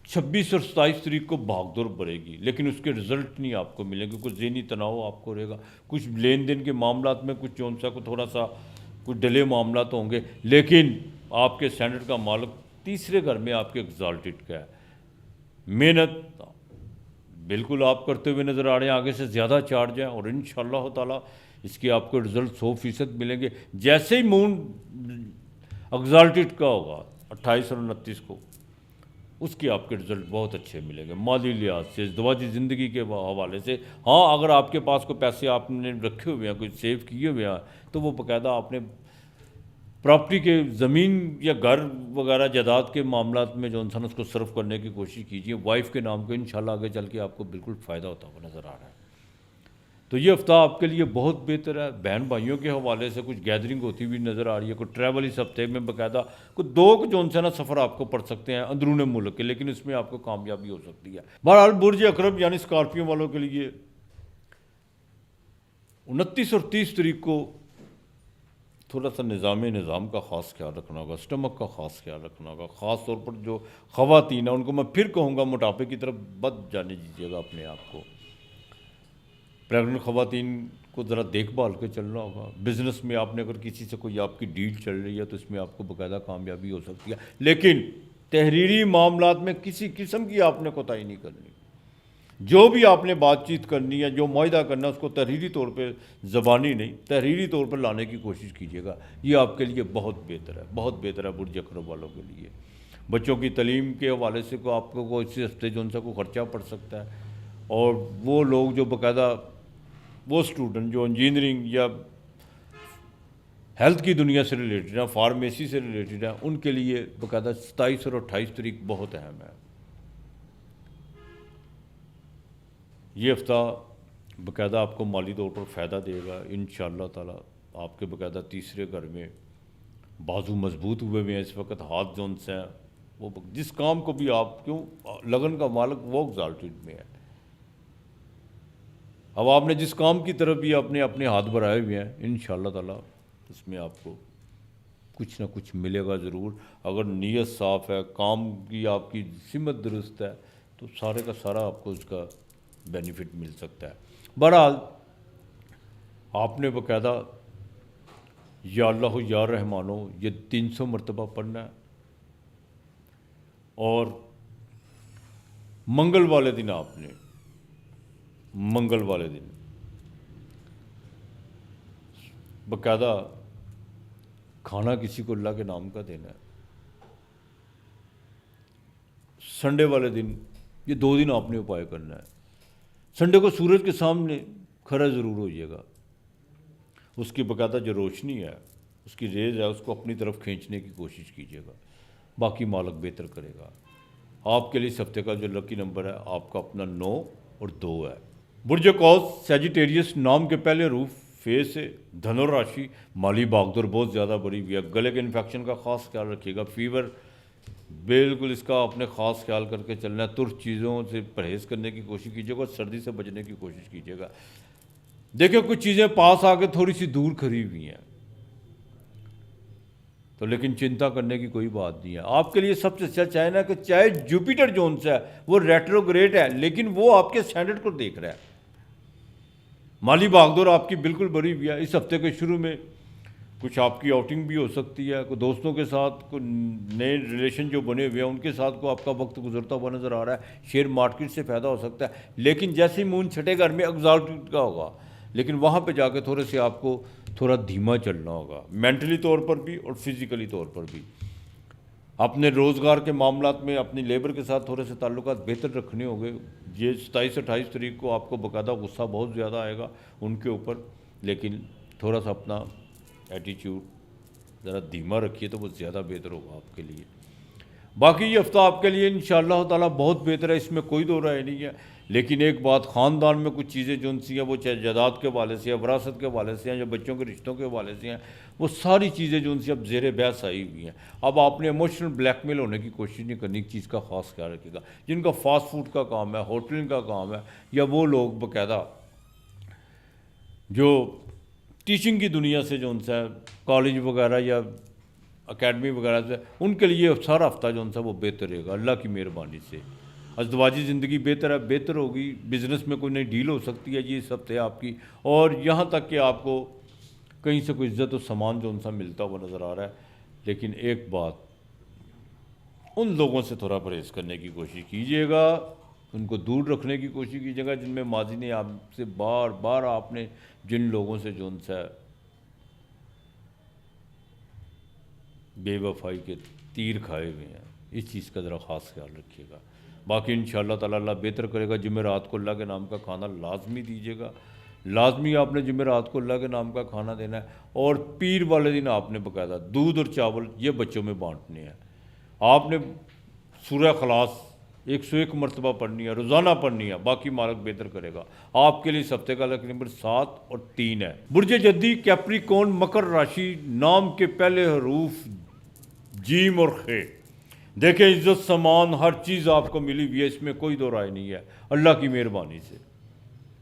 A: 26 اور 27 تاریخ کو بھاگ دوڑ بڑھے گی، لیکن اس کے رزلٹ نہیں آپ کو ملیں گے، کچھ ذہنی تناؤ آپ کو رہے گا، کچھ لین دین کے معاملات میں کچھ جو ان سا کو تھوڑا سا کچھ ڈلے معاملات ہوں گے، لیکن آپ کے اسٹینڈرڈ کا مالک تیسرے گھر میں آپ کے ایگزالٹڈ کا ہے۔ محنت بالکل آپ کرتے ہوئے نظر آ رہے ہیں، آگے سے زیادہ چارج ہیں، اور انشاءاللہ تعالیٰ اس کے آپ کو رزلٹ 100% ملیں گے۔ جیسے ہی مون ایگزالٹڈ کا ہوگا 28 اور 29 کو، اس کے آپ کے رزلٹ بہت اچھے ملیں گے، مالی لحاظ سے، ازدواجی زندگی کے حوالے سے۔ ہاں، اگر آپ کے پاس کوئی پیسے آپ نے رکھے ہوئے ہیں، کوئی سیو کیے ہوئے ہیں، تو وہ باقاعدہ آپ نے پراپرٹی کے زمین یا گھر وغیرہ جائیداد کے معاملات میں جو انسان اس کو صرف کرنے کی کوشش کیجیے، وائف کے نام کو، انشاءاللہ آگے چل کے آپ کو بالکل فائدہ ہوتا ہوا نظر آ رہا ہے۔ تو یہ ہفتہ آپ کے لیے بہت بہتر ہے۔ بہن بھائیوں کے حوالے سے کچھ گیدرنگ ہوتی ہوئی نظر آ رہی ہے، کوئی ٹریول اس ہفتے میں باقاعدہ کوئی 2 جو ان سے نا سفر آپ کو پڑ سکتے ہیں اندرون ملک کے، لیکن اس میں آپ کو کامیابی ہو سکتی ہے۔ بہرحال برج عقرب یعنی اسکارپیو والوں کے لیے 29 اور 30 تاریخ کو تھوڑا سا نظام کا خاص خیال رکھنا ہوگا، اسٹمک کا خاص خیال رکھنا ہوگا، خاص طور پر جو خواتین ہیں ان کو میں پھر کہوں گا موٹاپے کی طرف مت جانے دیجیے گا اپنے آپ کو۔ پریگننٹ خواتین کو ذرا دیکھ بھال کے چلنا ہوگا۔ بزنس میں آپ نے اگر کسی سے کوئی آپ کی ڈیل چل رہی ہے تو اس میں آپ کو باقاعدہ کامیابی ہو سکتی ہے، لیکن تحریری معاملات میں کسی قسم کی آپ نے کوتاہی نہیں کرنی۔ جو بھی آپ نے بات چیت کرنی ہے، جو معاہدہ کرنا ہے، اس کو تحریری طور پہ، زبانی نہیں، تحریری طور پر لانے کی کوشش کیجیے گا۔ یہ آپ کے لیے بہت بہتر ہے، بہت بہتر ہے برج عقرب والوں کے لیے۔ بچوں کی تعلیم کے حوالے سے کو آپ کو اس ہفتے جو ان سے کو خرچہ پڑ سکتا ہے، اور وہ لوگ جو باقاعدہ، وہ اسٹوڈنٹ جو انجینئرنگ یا ہیلتھ کی دنیا سے ریلیٹڈ ہیں، فارمیسی سے ریلیٹڈ ہیں، ان کے لیے باقاعدہ 27 اور 28 تاریخ بہت اہم ہے۔ یہ ہفتہ باقاعدہ آپ کو مالی طور پر فائدہ دے گا انشاءاللہ تعالیٰ۔ آپ کے باقاعدہ تیسرے گھر میں بازو مضبوط ہوئے ہوئے ہیں اس وقت، ہاتھ جون سے ہیں وہ، جس کام کو بھی آپ کیوں لگن کا مالک وہ ایگزالٹڈ میں ہے۔ اب آپ نے جس کام کی طرف بھی آپ نے اپنے ہاتھ بڑھائے ہوئے ہیں، انشاءاللہ تعالیٰ اس میں آپ کو کچھ نہ کچھ ملے گا ضرور۔ اگر نیت صاف ہے، کام کی آپ کی سمت درست ہے، تو سارے کا سارا آپ کو اس کا بینیفٹ مل سکتا ہے۔ بہرحال آپ نے باقاعدہ یا اللہ یا رحمانو یہ 300 مرتبہ پڑھنا ہے، اور منگل والے دن آپ نے منگل والے دن باقاعدہ کھانا کسی کو اللہ کے نام کا دینا ہے. سنڈے والے دن، یہ 2 دن آپ نے اپائے کرنا ہے. سنڈے کو سورج کے سامنے کھڑا ضرور ہوئیے گا. اس کی باقاعدہ جو روشنی ہے، اس کی ریز ہے، اس کو اپنی طرف کھینچنے کی کوشش کیجیے گا. باقی مالک بہتر کرے گا. آپ کے لیے اس ہفتے کا جو لکی نمبر ہے آپ کا اپنا 9 اور 2 ہے. برج قوس سیجیٹیریس نام کے پہلے حروف فے سے. دھنو راشی، مالی بھاگدوڑ بہت زیادہ بڑی ہوئی ہے. گلے کے انفیکشن کا خاص خیال رکھیے گا. فیور بالکل اس کا آپ نے خاص خیال کر کے چلنا ہے. ترش چیزوں سے پرہیز کرنے کی کوشش کیجیے گا. سردی سے بچنے کی کوشش کیجیے گا. دیکھیں کچھ چیزیں پاس آ کے تھوڑی سی دور کھڑی ہوئی ہیں تو لیکن چنتا کرنے کی کوئی بات نہیں ہے. آپ کے لیے سب سے اچھا چاہے نا کہ چاہے جوپیٹر جون سے ہے وہ ریٹروگریڈ ہے لیکن وہ آپ کے اسٹینڈرڈ کو دیکھ رہا ہے. مالی بھاگدوڑ آپ کی بالکل بڑی ہوئی ہے. اس ہفتے کے شروع میں کچھ آپ کی آؤٹنگ بھی ہو سکتی ہے. کوئی دوستوں کے ساتھ کوئی نئے ریلیشن جو بنے ہوئے ہیں ان کے ساتھ کو آپ کا وقت گزرتا ہوا نظر آ رہا ہے. شیئر مارکیٹ سے فائدہ ہو سکتا ہے لیکن جیسے ہی مون چھٹے گھر میں ایگزالٹیڈ کا ہوگا لیکن وہاں پہ جا کے تھوڑے سے آپ کو تھوڑا دھیما چلنا ہوگا. مینٹلی طور پر بھی اور فزیکلی طور پر بھی. اپنے روزگار کے معاملات میں اپنی لیبر کے ساتھ تھوڑے سے تعلقات بہتر رکھنے ہوں گے. یہ 27-28 تاریخ کو آپ کو باقاعدہ غصہ بہت زیادہ آئے گا ان کے اوپر لیکن تھوڑا سا اپنا ایٹیچیوڈ ذرا دھیما رکھیے تو وہ زیادہ بہتر ہوگا آپ کے لیے. باقی یہ ہفتہ آپ کے لیے انشاءاللہ تعالیٰ بہت بہتر ہے. اس میں کوئی دو رائے نہیں ہے لیکن ایک بات، خاندان میں کچھ چیزیں جو ان سی ہیں وہ چاہے جائیداد کے حوالے سے یا وراثت کے حوالے سے ہیں یا بچوں کے رشتوں کے حوالے سے ہیں، وہ ساری چیزیں جو ان سے اب زیر بحث آئی ہوئی ہیں. اب آپ نے ایموشنل بلیک میل ہونے کی کوشش نہیں کرنی. ایک چیز کا خاص خیال رکھیے گا. جن کا فاسٹ فوڈ کا کام ہے، ہوٹلنگ کا کام ہے یا وہ لوگ باقاعدہ جو ٹیچنگ کی دنیا سے جو ان سے کالج وغیرہ یا اکیڈمی وغیرہ سے، ان کے لیے سارا ہفتہ جو ان سے وہ بہتر رہے گا اللہ کی مہربانی سے. ازدواجی زندگی بہتر ہے، بہتر ہوگی. بزنس میں کوئی نئی ڈیل ہو سکتی ہے یہ اس ہفتے آپ کی. اور یہاں تک کہ آپ کو کہیں سے کوئی عزت و سامان جو ان سے ملتا ہوا نظر آ رہا ہے. لیکن ایک بات، ان لوگوں سے تھوڑا پرہیز کرنے کی کوشش کیجیے گا، ان کو دور رکھنے کی کوشش کیجیے گا جن میں ماضی نے آپ سے بار بار آپ نے جن لوگوں سے جو ان سے بے وفائی کے تیر کھائے ہوئے ہیں، اس چیز کا ذرا خاص خیال رکھیے گا. باقی انشاءاللہ تعالیٰ اللہ بہتر کرے گا. جمعرات کو اللہ کے نام کا کھانا لازمی دیجیے گا. لازمی آپ نے جمعرات کو اللہ کے نام کا کھانا دینا ہے. اور پیر والے دن آپ نے باقاعدہ دودھ اور چاول یہ بچوں میں بانٹنے ہیں. آپ نے سورہ خلاص 101 مرتبہ پڑھنی ہے، روزانہ پڑھنی ہے. باقی مالک بہتر کرے گا. آپ کے لیے اس ہفتے کا لکی نمبر 7 اور 3 ہے. برج جدی کیپریکون مکر راشی نام کے پہلے حروف جیم اور خے. دیکھیں عزت سامان ہر چیز آپ کو ملی ہوئی ہے، اس میں کوئی دو رائے نہیں ہے اللہ کی مہربانی سے.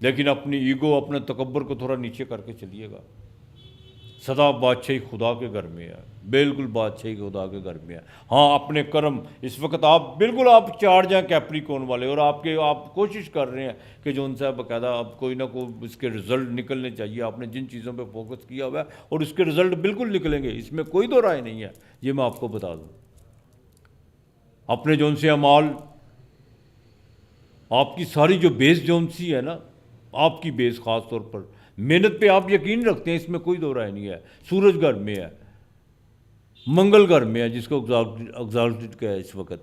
A: لیکن اپنی ایگو، اپنے تکبر کو تھوڑا نیچے کر کے چلیے گا. سدا بادشاہی خدا کے گھر میں ہے، بالکل بادشاہی خدا کے گھر میں ہے. ہاں اپنے کرم اس وقت آپ بالکل آپ چارج ہیں کیپریکون والے، اور آپ کوشش کر رہے ہیں کہ جو ان سے باقاعدہ اب کوئی نہ کوئی اس کے رزلٹ نکلنے چاہیے. آپ نے جن چیزوں پہ فوکس کیا ہوا ہے اور اس کے رزلٹ بالکل نکلیں گے، اس میں کوئی دو رائے نہیں ہے. یہ میں آپ کو بتا دوں. اپنے جون سے اعمال، آپ کی ساری جو بیس جون سی ہے نا، آپ کی بیس خاص طور پر محنت پہ آپ یقین رکھتے ہیں، اس میں کوئی دو رائے نہیں ہے. سورج گھر میں ہے، منگل گھر میں ہے جس کو ایگزالٹڈ کا ہے اس وقت.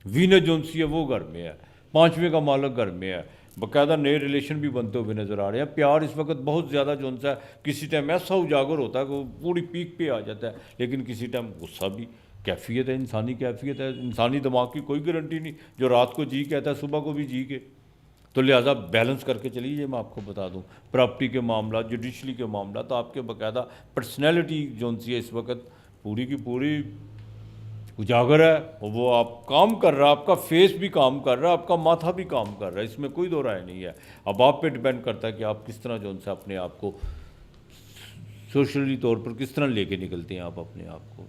A: وینس جون سی ہے وہ گھر میں ہے. 5ویں کا مالک گھر میں ہے. باقاعدہ نئے ریلیشن بھی بنتے ہوئے نظر آ رہے ہیں. پیار اس وقت بہت زیادہ جو سا کسی ٹائم ایسا اجاگر ہوتا ہے کہ وہ پوری پیک پہ آ جاتا ہے لیکن کسی ٹائم غصہ بھی کیفیت ہے، انسانی کیفیت ہے. انسانی دماغ کی کوئی گارنٹی نہیں، جو رات کو جی کہتا ہے صبح کو بھی جی کے. تو لہٰذا بیلنس کر کے چلیے. میں آپ کو بتا دوں پراپرٹی کے معاملات، جوڈیشلی کے معاملات، آپ کے باقاعدہ پرسنالٹی جو سی ہے اس وقت پوری کی پوری اجاگر ہے. اور وہ آپ کام کر رہا ہے، آپ کا فیس بھی کام کر رہا ہے، آپ کا ماتھا بھی کام کر رہا ہے. اس میں کوئی دو رائے نہیں ہے. اب آپ پہ ڈپینڈ کرتا ہے کہ آپ کس طرح جو سے اپنے آپ کو سوشلی طور پر کس طرح لے کے نکلتے ہیں. آپ اپنے آپ کو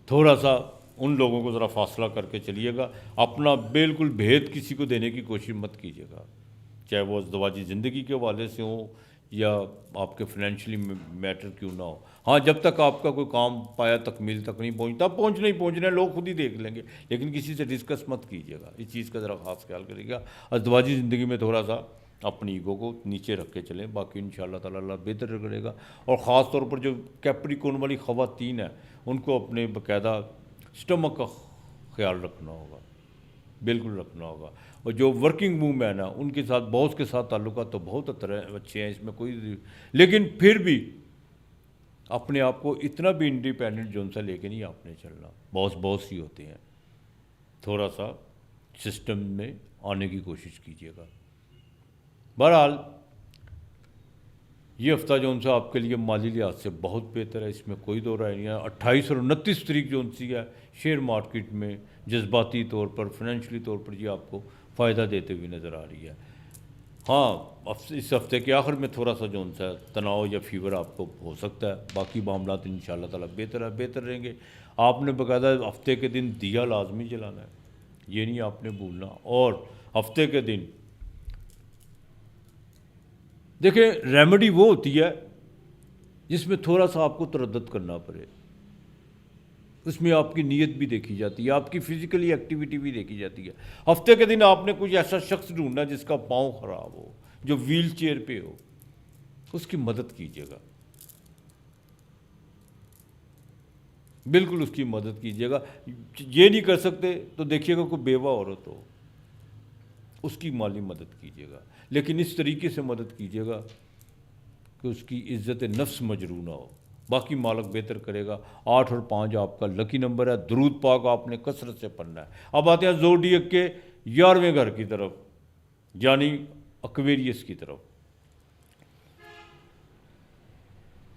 A: تھوڑا سا ان لوگوں کو ذرا فاصلہ کر کے چلیے گا. اپنا بالکل بھید کسی کو دینے کی کوشش مت کیجیے گا، چاہے وہ ازدواجی زندگی کے حوالے سے ہوں یا آپ کے فائنینشلی میٹر کیوں نہ ہو. ہاں جب تک آپ کا کوئی کام پایا تکمیل تک نہیں پہنچتا، پہنچنا ہے لوگ خود ہی دیکھ لیں گے، لیکن کسی سے ڈسکس مت کیجیے گا. اس چیز کا ذرا خاص خیال کریے گا. ازدواجی زندگی میں تھوڑا سا اپنی ایگو کو نیچے رکھ کے چلیں، باقی ان شاء اللہ تعالیٰ اللہ بہتر کرے گا. اور خاص طور پر جو کیپریکون والی خواتین ہیں ان کو اپنے باقاعدہ اسٹمک کا خیال رکھنا ہوگا، بالکل رکھنا ہوگا. اور جو ورکنگ وومین ہیں ان کے ساتھ باس کے ساتھ تعلقات تو بہت اچھے ہیں، اس میں کوئی، لیکن پھر بھی اپنے آپ کو اتنا بھی انڈیپینڈنٹ جو ان سے لے کے نہیں آپ نے چلنا. باس ہی ہوتے ہیں. تھوڑا سا سسٹم میں آنے کی کوشش کیجیے گا. بہرحال یہ ہفتہ جو ان سے آپ کے لیے مالی لحاظ سے بہت بہتر ہے، اس میں کوئی دو رائے نہیں ہے. 28 اور 29 تاریخ جو ان سی ہے شیئر مارکیٹ میں جذباتی طور پر فائنینشلی طور پر یہ آپ کو فائدہ دیتے ہوئے نظر آ رہی ہے. ہاں اس ہفتے کے آخر میں تھوڑا سا جو ان سا تناؤ یا فیور آپ کو ہو سکتا ہے، باقی معاملات ان شاء اللہ تعالیٰ بہتر رہیں گے. آپ نے باقاعدہ ہفتے کے دن دیا لازمی جلانا ہے، یہ نہیں آپ نے بھولنا. اور ہفتے کے دن دیکھیں ریمیڈی وہ ہوتی ہے جس میں تھوڑا سا آپ کو تردد کرنا پڑے، اس میں آپ کی نیت بھی دیکھی جاتی ہے، آپ کی فزیکلی ایکٹیویٹی بھی دیکھی جاتی ہے. ہفتے کے دن آپ نے کچھ ایسا شخص ڈھونڈنا جس کا پاؤں خراب ہو، جو ویل چیئر پہ ہو، اس کی مدد کیجیے گا، بالکل اس کی مدد کیجیے گا. یہ نہیں کر سکتے تو دیکھیے گا کوئی بیوہ عورت ہو، اس کی مالی مدد کیجیے گا، لیکن اس طریقے سے مدد کیجیے گا کہ اس کی عزت نفس مجروح نہ ہو. باقی مالک بہتر کرے گا. 8 اور 5 آپ کا لکی نمبر ہے. درود پاک آپ نے کثرت سے پڑھنا ہے. اب آتے ہیں زوڈیک کے 11ویں گھر کی طرف، یعنی ایکویریس کی طرف.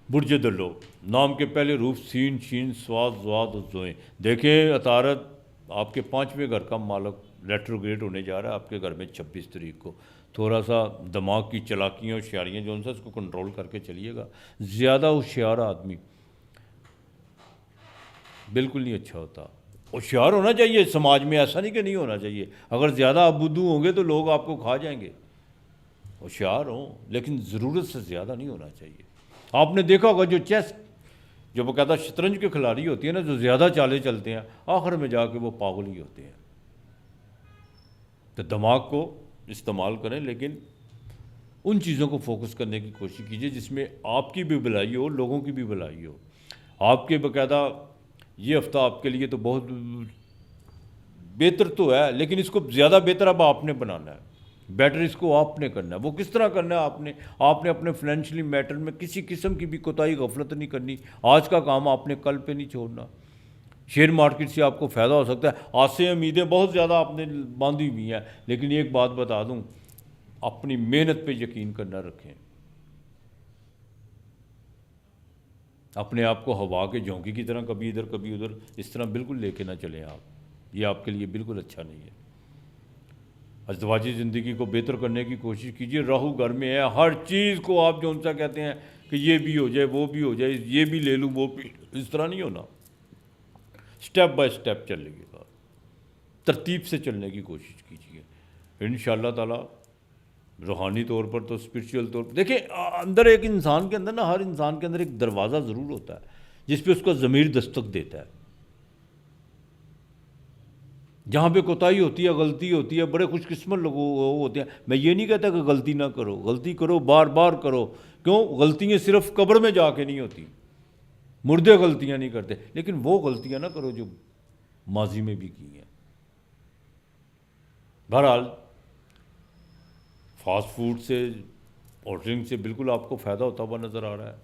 A: برج دلو، نام کے پہلے حروف سین شین سواد زواد اور زوئیں. دیکھیں عطارد آپ کے 5ویں گھر کا مالک ریٹروگریڈ ہونے جا رہا ہے آپ کے گھر میں 26 تاریخ کو. تھوڑا سا دماغ کی چلاکیاں اور ہوشیاریاں جو ان سے اس کو کنٹرول کر کے چلیے گا. زیادہ ہوشیار آدمی بالکل نہیں اچھا ہوتا. ہوشیار ہونا چاہیے سماج میں، ایسا نہیں کہ نہیں ہونا چاہیے. اگر زیادہ آپ بدھو ہوں گے تو لوگ آپ کو کھا جائیں گے. ہوشیار ہوں لیکن ضرورت سے زیادہ نہیں ہونا چاہیے. آپ نے دیکھا ہوگا جو چیس جو باقاعدہ شطرنج کے کھلاڑی ہوتی ہیں نا، جو زیادہ چالیں چلتے ہیں آخر میں جا کے وہ پاگل ہی ہوتے ہیں. تو دماغ کو استعمال کریں، لیکن ان چیزوں کو فوکس کرنے کی کوشش کیجیے جس میں آپ کی بھی بھلائی ہو، لوگوں کی بھی بھلائی ہو. آپ کے باقاعدہ یہ ہفتہ آپ کے لیے تو بہت بہتر تو ہے، لیکن اس کو زیادہ بہتر اب آپ نے بنانا ہے. بیٹر اس کو آپ نے کرنا ہے. وہ کس طرح کرنا ہے؟ آپ نے اپنے فائنینشلی میٹر میں کسی قسم کی بھی کوتاہی غفلت نہیں کرنی. آج کا کام آپ نے کل پہ نہیں چھوڑنا. شیئر مارکیٹ سے آپ کو فائدہ ہو سکتا ہے. آج سے امیدیں بہت زیادہ آپ نے باندھی ہوئی ہیں، لیکن ایک بات بتا دوں، اپنی محنت پہ یقین کرنا رکھیں. اپنے آپ کو ہوا کے جھونکی کی طرح کبھی ادھر کبھی ادھر اس طرح بالکل لے کے نہ چلیں آپ. یہ آپ کے لیے بالکل اچھا نہیں ہے. ازدواجی زندگی کو بہتر کرنے کی کوشش کیجیے. راہو گھر میں ہے، ہر چیز کو آپ جو ان سے کہتے ہیں کہ یہ بھی ہو جائے وہ بھی ہو جائے، یہ بھی لے لوں وہ بھی، اس طرح نہیں ہونا. سٹیپ بائی سٹیپ چلے گا، ترتیب سے چلنے کی کوشش کیجیے. انشاءاللہ تعالی روحانی طور پر تو اسپرچول طور پر دیکھیں، اندر ایک انسان کے اندر نا، ہر انسان کے اندر ایک دروازہ ضرور ہوتا ہے جس پہ اس کا ضمیر دستک دیتا ہے. جہاں پہ کوتاہی ہوتی ہے، غلطی ہوتی ہے، بڑے خوش قسمت لوگ ہوتے ہیں. میں یہ نہیں کہتا کہ غلطی نہ کرو، غلطی کرو، بار بار کرو. کیوں؟ غلطیاں صرف قبر میں جا کے نہیں ہوتی، مردے غلطیاں نہیں کرتے، لیکن وہ غلطیاں نہ کرو جو ماضی میں بھی کی ہیں. بہرحال فاسٹ فوڈ سے اور ڈرنک سے بالکل آپ کو فائدہ ہوتا ہوا نظر آ رہا ہے.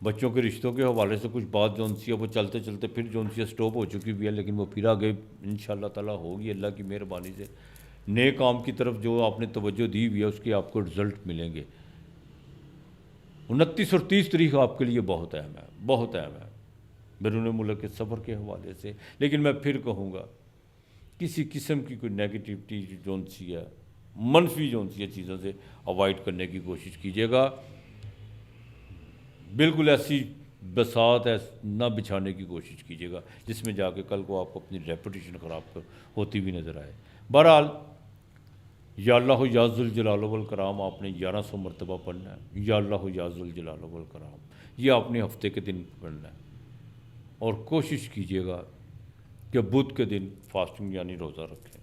A: بچوں کے رشتوں کے حوالے سے کچھ بات جو انسی ہے وہ چلتے چلتے پھر جو انسی سٹاپ ہو چکی بھی ہے، لیکن وہ پھر آگے انشاءاللہ تعالیٰ ہوگی اللہ کی مہربانی سے. نئے کام کی طرف جو آپ نے توجہ دی ہوئی ہے اس کے آپ کو رزلٹ ملیں گے. 29 اور 30 تاریخ آپ کے لیے بہت اہم ہے، بہت اہم ہے بیرون ملک کے سفر کے حوالے سے. لیکن میں پھر کہوں گا کسی قسم کی کوئی نیگیٹیوٹی جو سی ہے، منفی جو سی ہے چیزوں سے اوائڈ کرنے کی کوشش کیجیے گا. بالکل ایسی بساط نہ بچھانے کی کوشش کیجیے گا جس میں جا کے کل کو آپ کو اپنی ریپوٹیشن خراب ہوتی بھی نظر آئے. بہرحال یا اللہ یا ذوالجلال والاکرام آپ نے 1100 مرتبہ پڑھنا ہے، یا اللہ یا ذوالجلال والاکرام، یہ آپ نے ہفتے کے دن پڑھنا ہے۔ اور کوشش کیجیے گا کہ بدھ کے دن فاسٹنگ یعنی روزہ رکھیں۔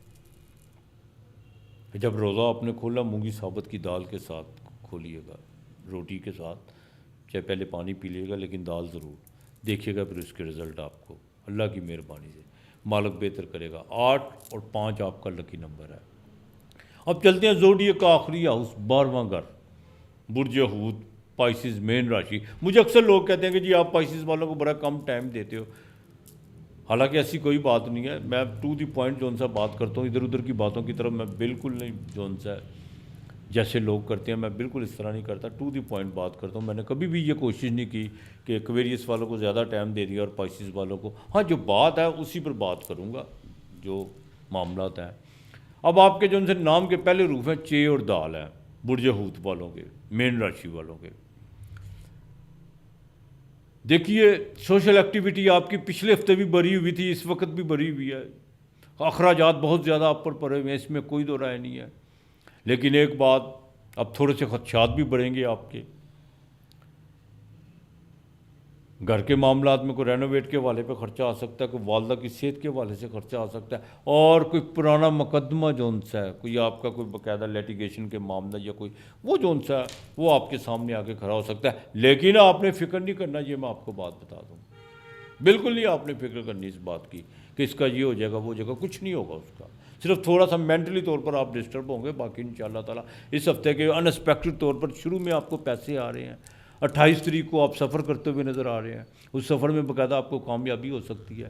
A: جب روزہ آپ نے کھولا مونگی ثابت کی دال کے ساتھ کھولیے گا، روٹی کے ساتھ، چاہے پہلے پانی پی لیے گا لیکن دال ضرور دیکھیے گا، پھر اس کے رزلٹ آپ کو اللہ کی مہربانی سے مالک بہتر کرے گا۔ 8 اور 5 آپ کا لکی نمبر ہے۔ اب چلتے ہیں زوڈیک کا آخری ہاؤس، 12واں گھر، برج حوت، پائسز، مین راشی۔ مجھے اکثر لوگ کہتے ہیں کہ جی آپ پائسز والوں کو بڑا کم ٹائم دیتے ہو، حالانکہ ایسی کوئی بات نہیں ہے۔ میں ٹو دی پوائنٹ جون سا بات کرتا ہوں، ادھر ادھر کی باتوں کی طرف میں بالکل نہیں جون سا جیسے لوگ کرتے ہیں، میں بالکل اس طرح نہیں کرتا، ٹو دی پوائنٹ بات کرتا ہوں۔ میں نے کبھی بھی یہ کوشش نہیں کی کہ ایکویریس والوں کو زیادہ ٹائم دے دیا اور پائسز والوں کو، ہاں جو بات ہے اسی پر بات کروں گا، جو معاملات ہیں۔ اب آپ کے جو ان سے نام کے پہلے حروف ہیں چے اور دال ہیں، برج حوت والوں کے، مین راشی والوں کے۔ دیکھیے سوشل ایکٹیویٹی آپ کی پچھلے ہفتے بھی بڑھی ہوئی تھی، اس وقت بھی بڑھی ہوئی ہے، اخراجات بہت زیادہ آپ پر پڑے ہوئے ہیں، اس میں کوئی دو رائے نہیں ہے۔ لیکن ایک بات، اب تھوڑے سے خدشات بھی بڑھیں گے آپ کے گھر کے معاملات میں، کوئی رینوویٹ کے حوالے پہ خرچہ آ سکتا ہے، کوئی والدہ کی صحت کے حوالے سے خرچہ آ سکتا ہے، اور کوئی پرانا مقدمہ جون سا ہے، کوئی آپ کا کوئی باقاعدہ لیٹیگیشن کے معاملہ یا کوئی وہ جون سا ہے وہ آپ کے سامنے آ کے کھڑا ہو سکتا ہے۔ لیکن آپ نے فکر نہیں کرنا، یہ میں آپ کو بات بتا دوں، بالکل نہیں آپ نے فکر کرنی اس بات کی کہ اس کا یہ ہو جائے گا وہ ہو جائے گا، کچھ نہیں ہوگا اس کا۔ صرف تھوڑا سا مینٹلی طور پر آپ ڈسٹرب ہوں گے، باقی انشاءاللہ تعالیٰ اس ہفتے کے انسپیکٹڈ طور پر شروع میں آپ کو پیسے آ رہے ہیں۔ 28 تاریخ کو آپ سفر کرتے ہوئے نظر آ رہے ہیں، اس سفر میں باقاعدہ آپ کو کامیابی ہو سکتی ہے۔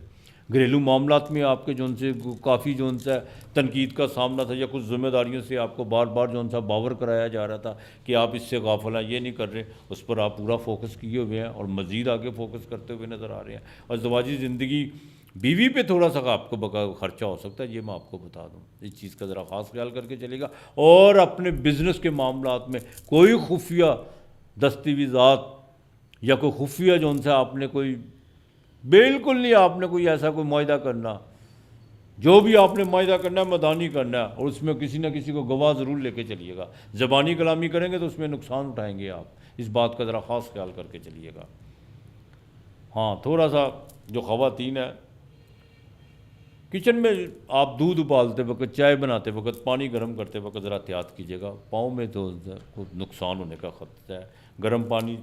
A: گھریلو معاملات میں آپ کے جون سے کافی جون سا تنقید کا سامنا تھا، یا کچھ ذمہ داریوں سے آپ کو بار بار جون سا باور کرایا جا رہا تھا کہ آپ اس سے غافل ہیں، یہ نہیں کر رہے، اس پر آپ پورا فوکس کیے ہوئے ہیں اور مزید آگے فوکس کرتے ہوئے نظر آ رہے ہیں۔ اور ازدواجی زندگی، بیوی پہ تھوڑا سا آپ کو خرچہ ہو سکتا ہے، یہ میں آپ کو بتا دوں، اس چیز کا ذرا خاص خیال کر کے چلے گا۔ اور اپنے بزنس کے معاملات میں کوئی خفیہ دستاویزات یا کوئی خفیہ جو ان سے آپ نے کوئی بالکل نہیں، آپ نے کوئی ایسا کوئی معاہدہ کرنا، جو بھی آپ نے معاہدہ کرنا ہے میدانی کرنا ہے، اور اس میں کسی نہ کسی کو گواہ ضرور لے کے چلیے گا۔ زبانی کلامی کریں گے تو اس میں نقصان اٹھائیں گے آپ، اس بات کا ذرا خاص خیال کر کے چلیے گا۔ ہاں تھوڑا سا جو خواتین ہیں کچن میں، آپ دودھ ابالتے وقت، چائے بناتے وقت، پانی گرم کرتے وقت ذرا احتیاط کیجیے گا، پاؤں میں تو نقصان ہونے کا خطرہ ہے۔ گرم پانی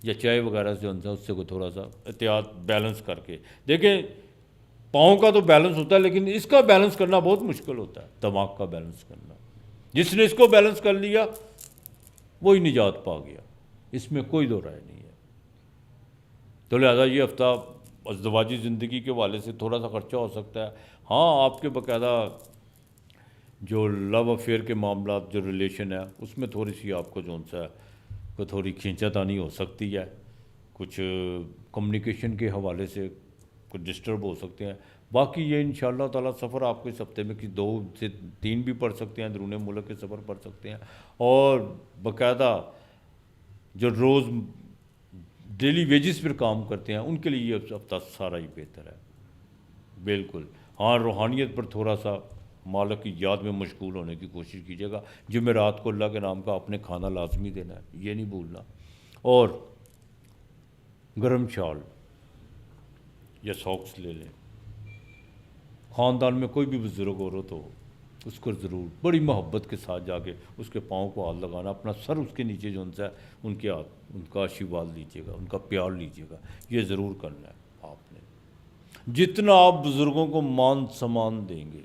A: یا چائے وغیرہ سے اس سے کوئی تھوڑا سا احتیاط بیلنس کر کے دیکھیں۔ پاؤں کا تو بیلنس ہوتا ہے، لیکن اس کا بیلنس کرنا بہت مشکل ہوتا ہے، دماغ کا بیلنس کرنا۔ جس نے اس کو بیلنس کر لیا وہی نجات پا گیا، اس میں کوئی دو رائے نہیں ہے۔ تو لہٰذا یہ ہفتہ ازدواجی زندگی کے حوالے سے تھوڑا سا خرچہ ہو سکتا ہے۔ ہاں آپ کے باقاعدہ جو لو افیئر کے معاملات، جو ریلیشن ہے، اس میں تھوڑی سی آپ کو جون سا کو تھوڑی کھینچا تانی ہو سکتی ہے، کچھ کمیونیکیشن کے حوالے سے کچھ ڈسٹرب ہو سکتے ہیں۔ باقی یہ انشاءاللہ تعالیٰ سفر آپ کو اس ہفتے میں 2 سے 3 بھی پڑھ سکتے ہیں، اندرون ملک کے سفر پڑھ سکتے ہیں، اور باقاعدہ جو روز ڈیلی ویجز پر کام کرتے ہیں ان کے لیے یہ ہفتہ سارا ہی بہتر ہے، بالکل۔ ہاں روحانیت پر تھوڑا سا مالک کی یاد میں مشغول ہونے کی کوشش کیجیے گا۔ جمعرات کو اللہ کے نام کا اپنے کھانا لازمی دینا ہے، یہ نہیں بھولنا۔ اور گرم شال یا ساکس لے لیں۔ خاندان میں کوئی بھی بزرگ عورت ہو، اس کو ضرور بڑی محبت کے ساتھ جا کے اس کے پاؤں کو ہاتھ لگانا، اپنا سر اس کے نیچے جو ان سے ان کے ہاتھ، ان کا آشیرواد لیجیے گا، ان کا پیار لیجیے گا، یہ ضرور کرنا ہے آپ نے۔ جتنا آپ بزرگوں کو مان سمان دیں گے،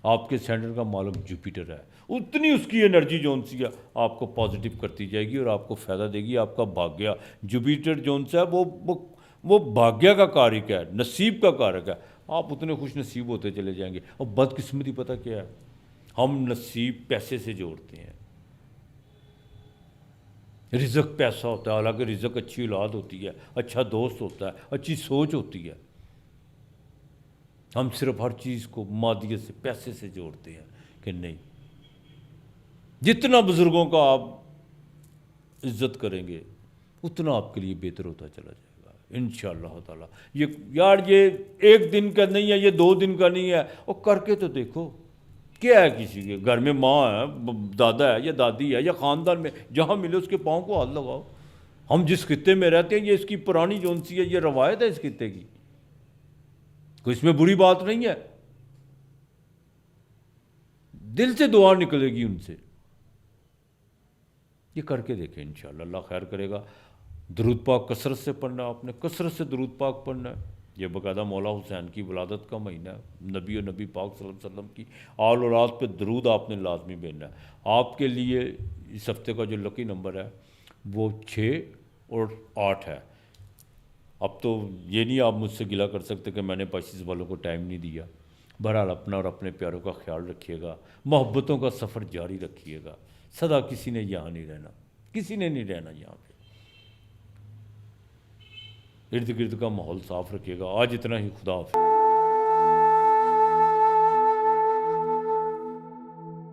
A: آپ کے سینٹر کا مالک جوپیٹر ہے، اتنی اس کی انرجی جون سی ہے آپ کو پازیٹیو کرتی جائے گی اور آپ کو فائدہ دے گی۔ آپ کا بھاگیہ جوپیٹر جون سا ہے وہ بھاگیہ کا کارک ہے، نصیب کا کارک ہے، آپ اتنے خوش نصیب ہوتے چلے جائیں گے۔ اور بدقسمتی پتہ کیا ہے، ہم نصیب پیسے سے جوڑتے ہیں، رزق پیسہ ہوتا ہے، حالانکہ رزق اچھی اولاد ہوتی ہے، اچھا دوست ہوتا ہے، اچھی سوچ ہوتی ہے۔ ہم صرف ہر چیز کو مادیت سے، پیسے سے جوڑتے ہیں کہ نہیں۔ جتنا بزرگوں کا آپ عزت کریں گے اتنا آپ کے لیے بہتر ہوتا چلا جائے گا انشاءاللہ تعالیٰ۔ یہ ایک دن کا نہیں ہے، یہ 2 دن کا نہیں ہے، اور کر کے تو دیکھو، کیا ہے کسی کے گھر میں ماں ہے، دادا ہے یا دادی ہے یا خاندان میں جہاں ملے اس کے پاؤں کو ہاتھ لگاؤ. ہم جس خطے میں رہتے ہیں یہ اس کی پرانی جون سی ہے، یہ روایت ہے اس خطے کی، کوئی اس میں بری بات نہیں ہے. دل سے دعا نکلے گی ان سے. یہ کر کے دیکھیں انشاءاللہ اللہ خیر کرے گا. درود پاک کثرت سے پڑھنا، آپ نے کثرت سے درود پاک پڑھنا ہے. یہ باقاعدہ مولا حسین کی ولادت کا مہینہ ہے، نبی پاک صلی اللہ علیہ وسلم کی آل اولاد پہ درود آپ نے لازمی بھیجنا ہے. آپ کے لیے اس ہفتے کا جو لکی نمبر ہے وہ 6 اور 8 ہے. اب تو یہ نہیں آپ مجھ سے گلہ کر سکتے کہ میں نے پاشیز والوں کو ٹائم نہیں دیا. بہرحال اپنا اور اپنے پیاروں کا خیال رکھیے گا، محبتوں کا سفر جاری رکھیے گا. سدا کسی نے یہاں نہیں رہنا، کسی نے نہیں رہنا یہاں پہ. ارد گرد کا ماحول صاف رکھیے گا. آج اتنا ہی. خدا حافظ.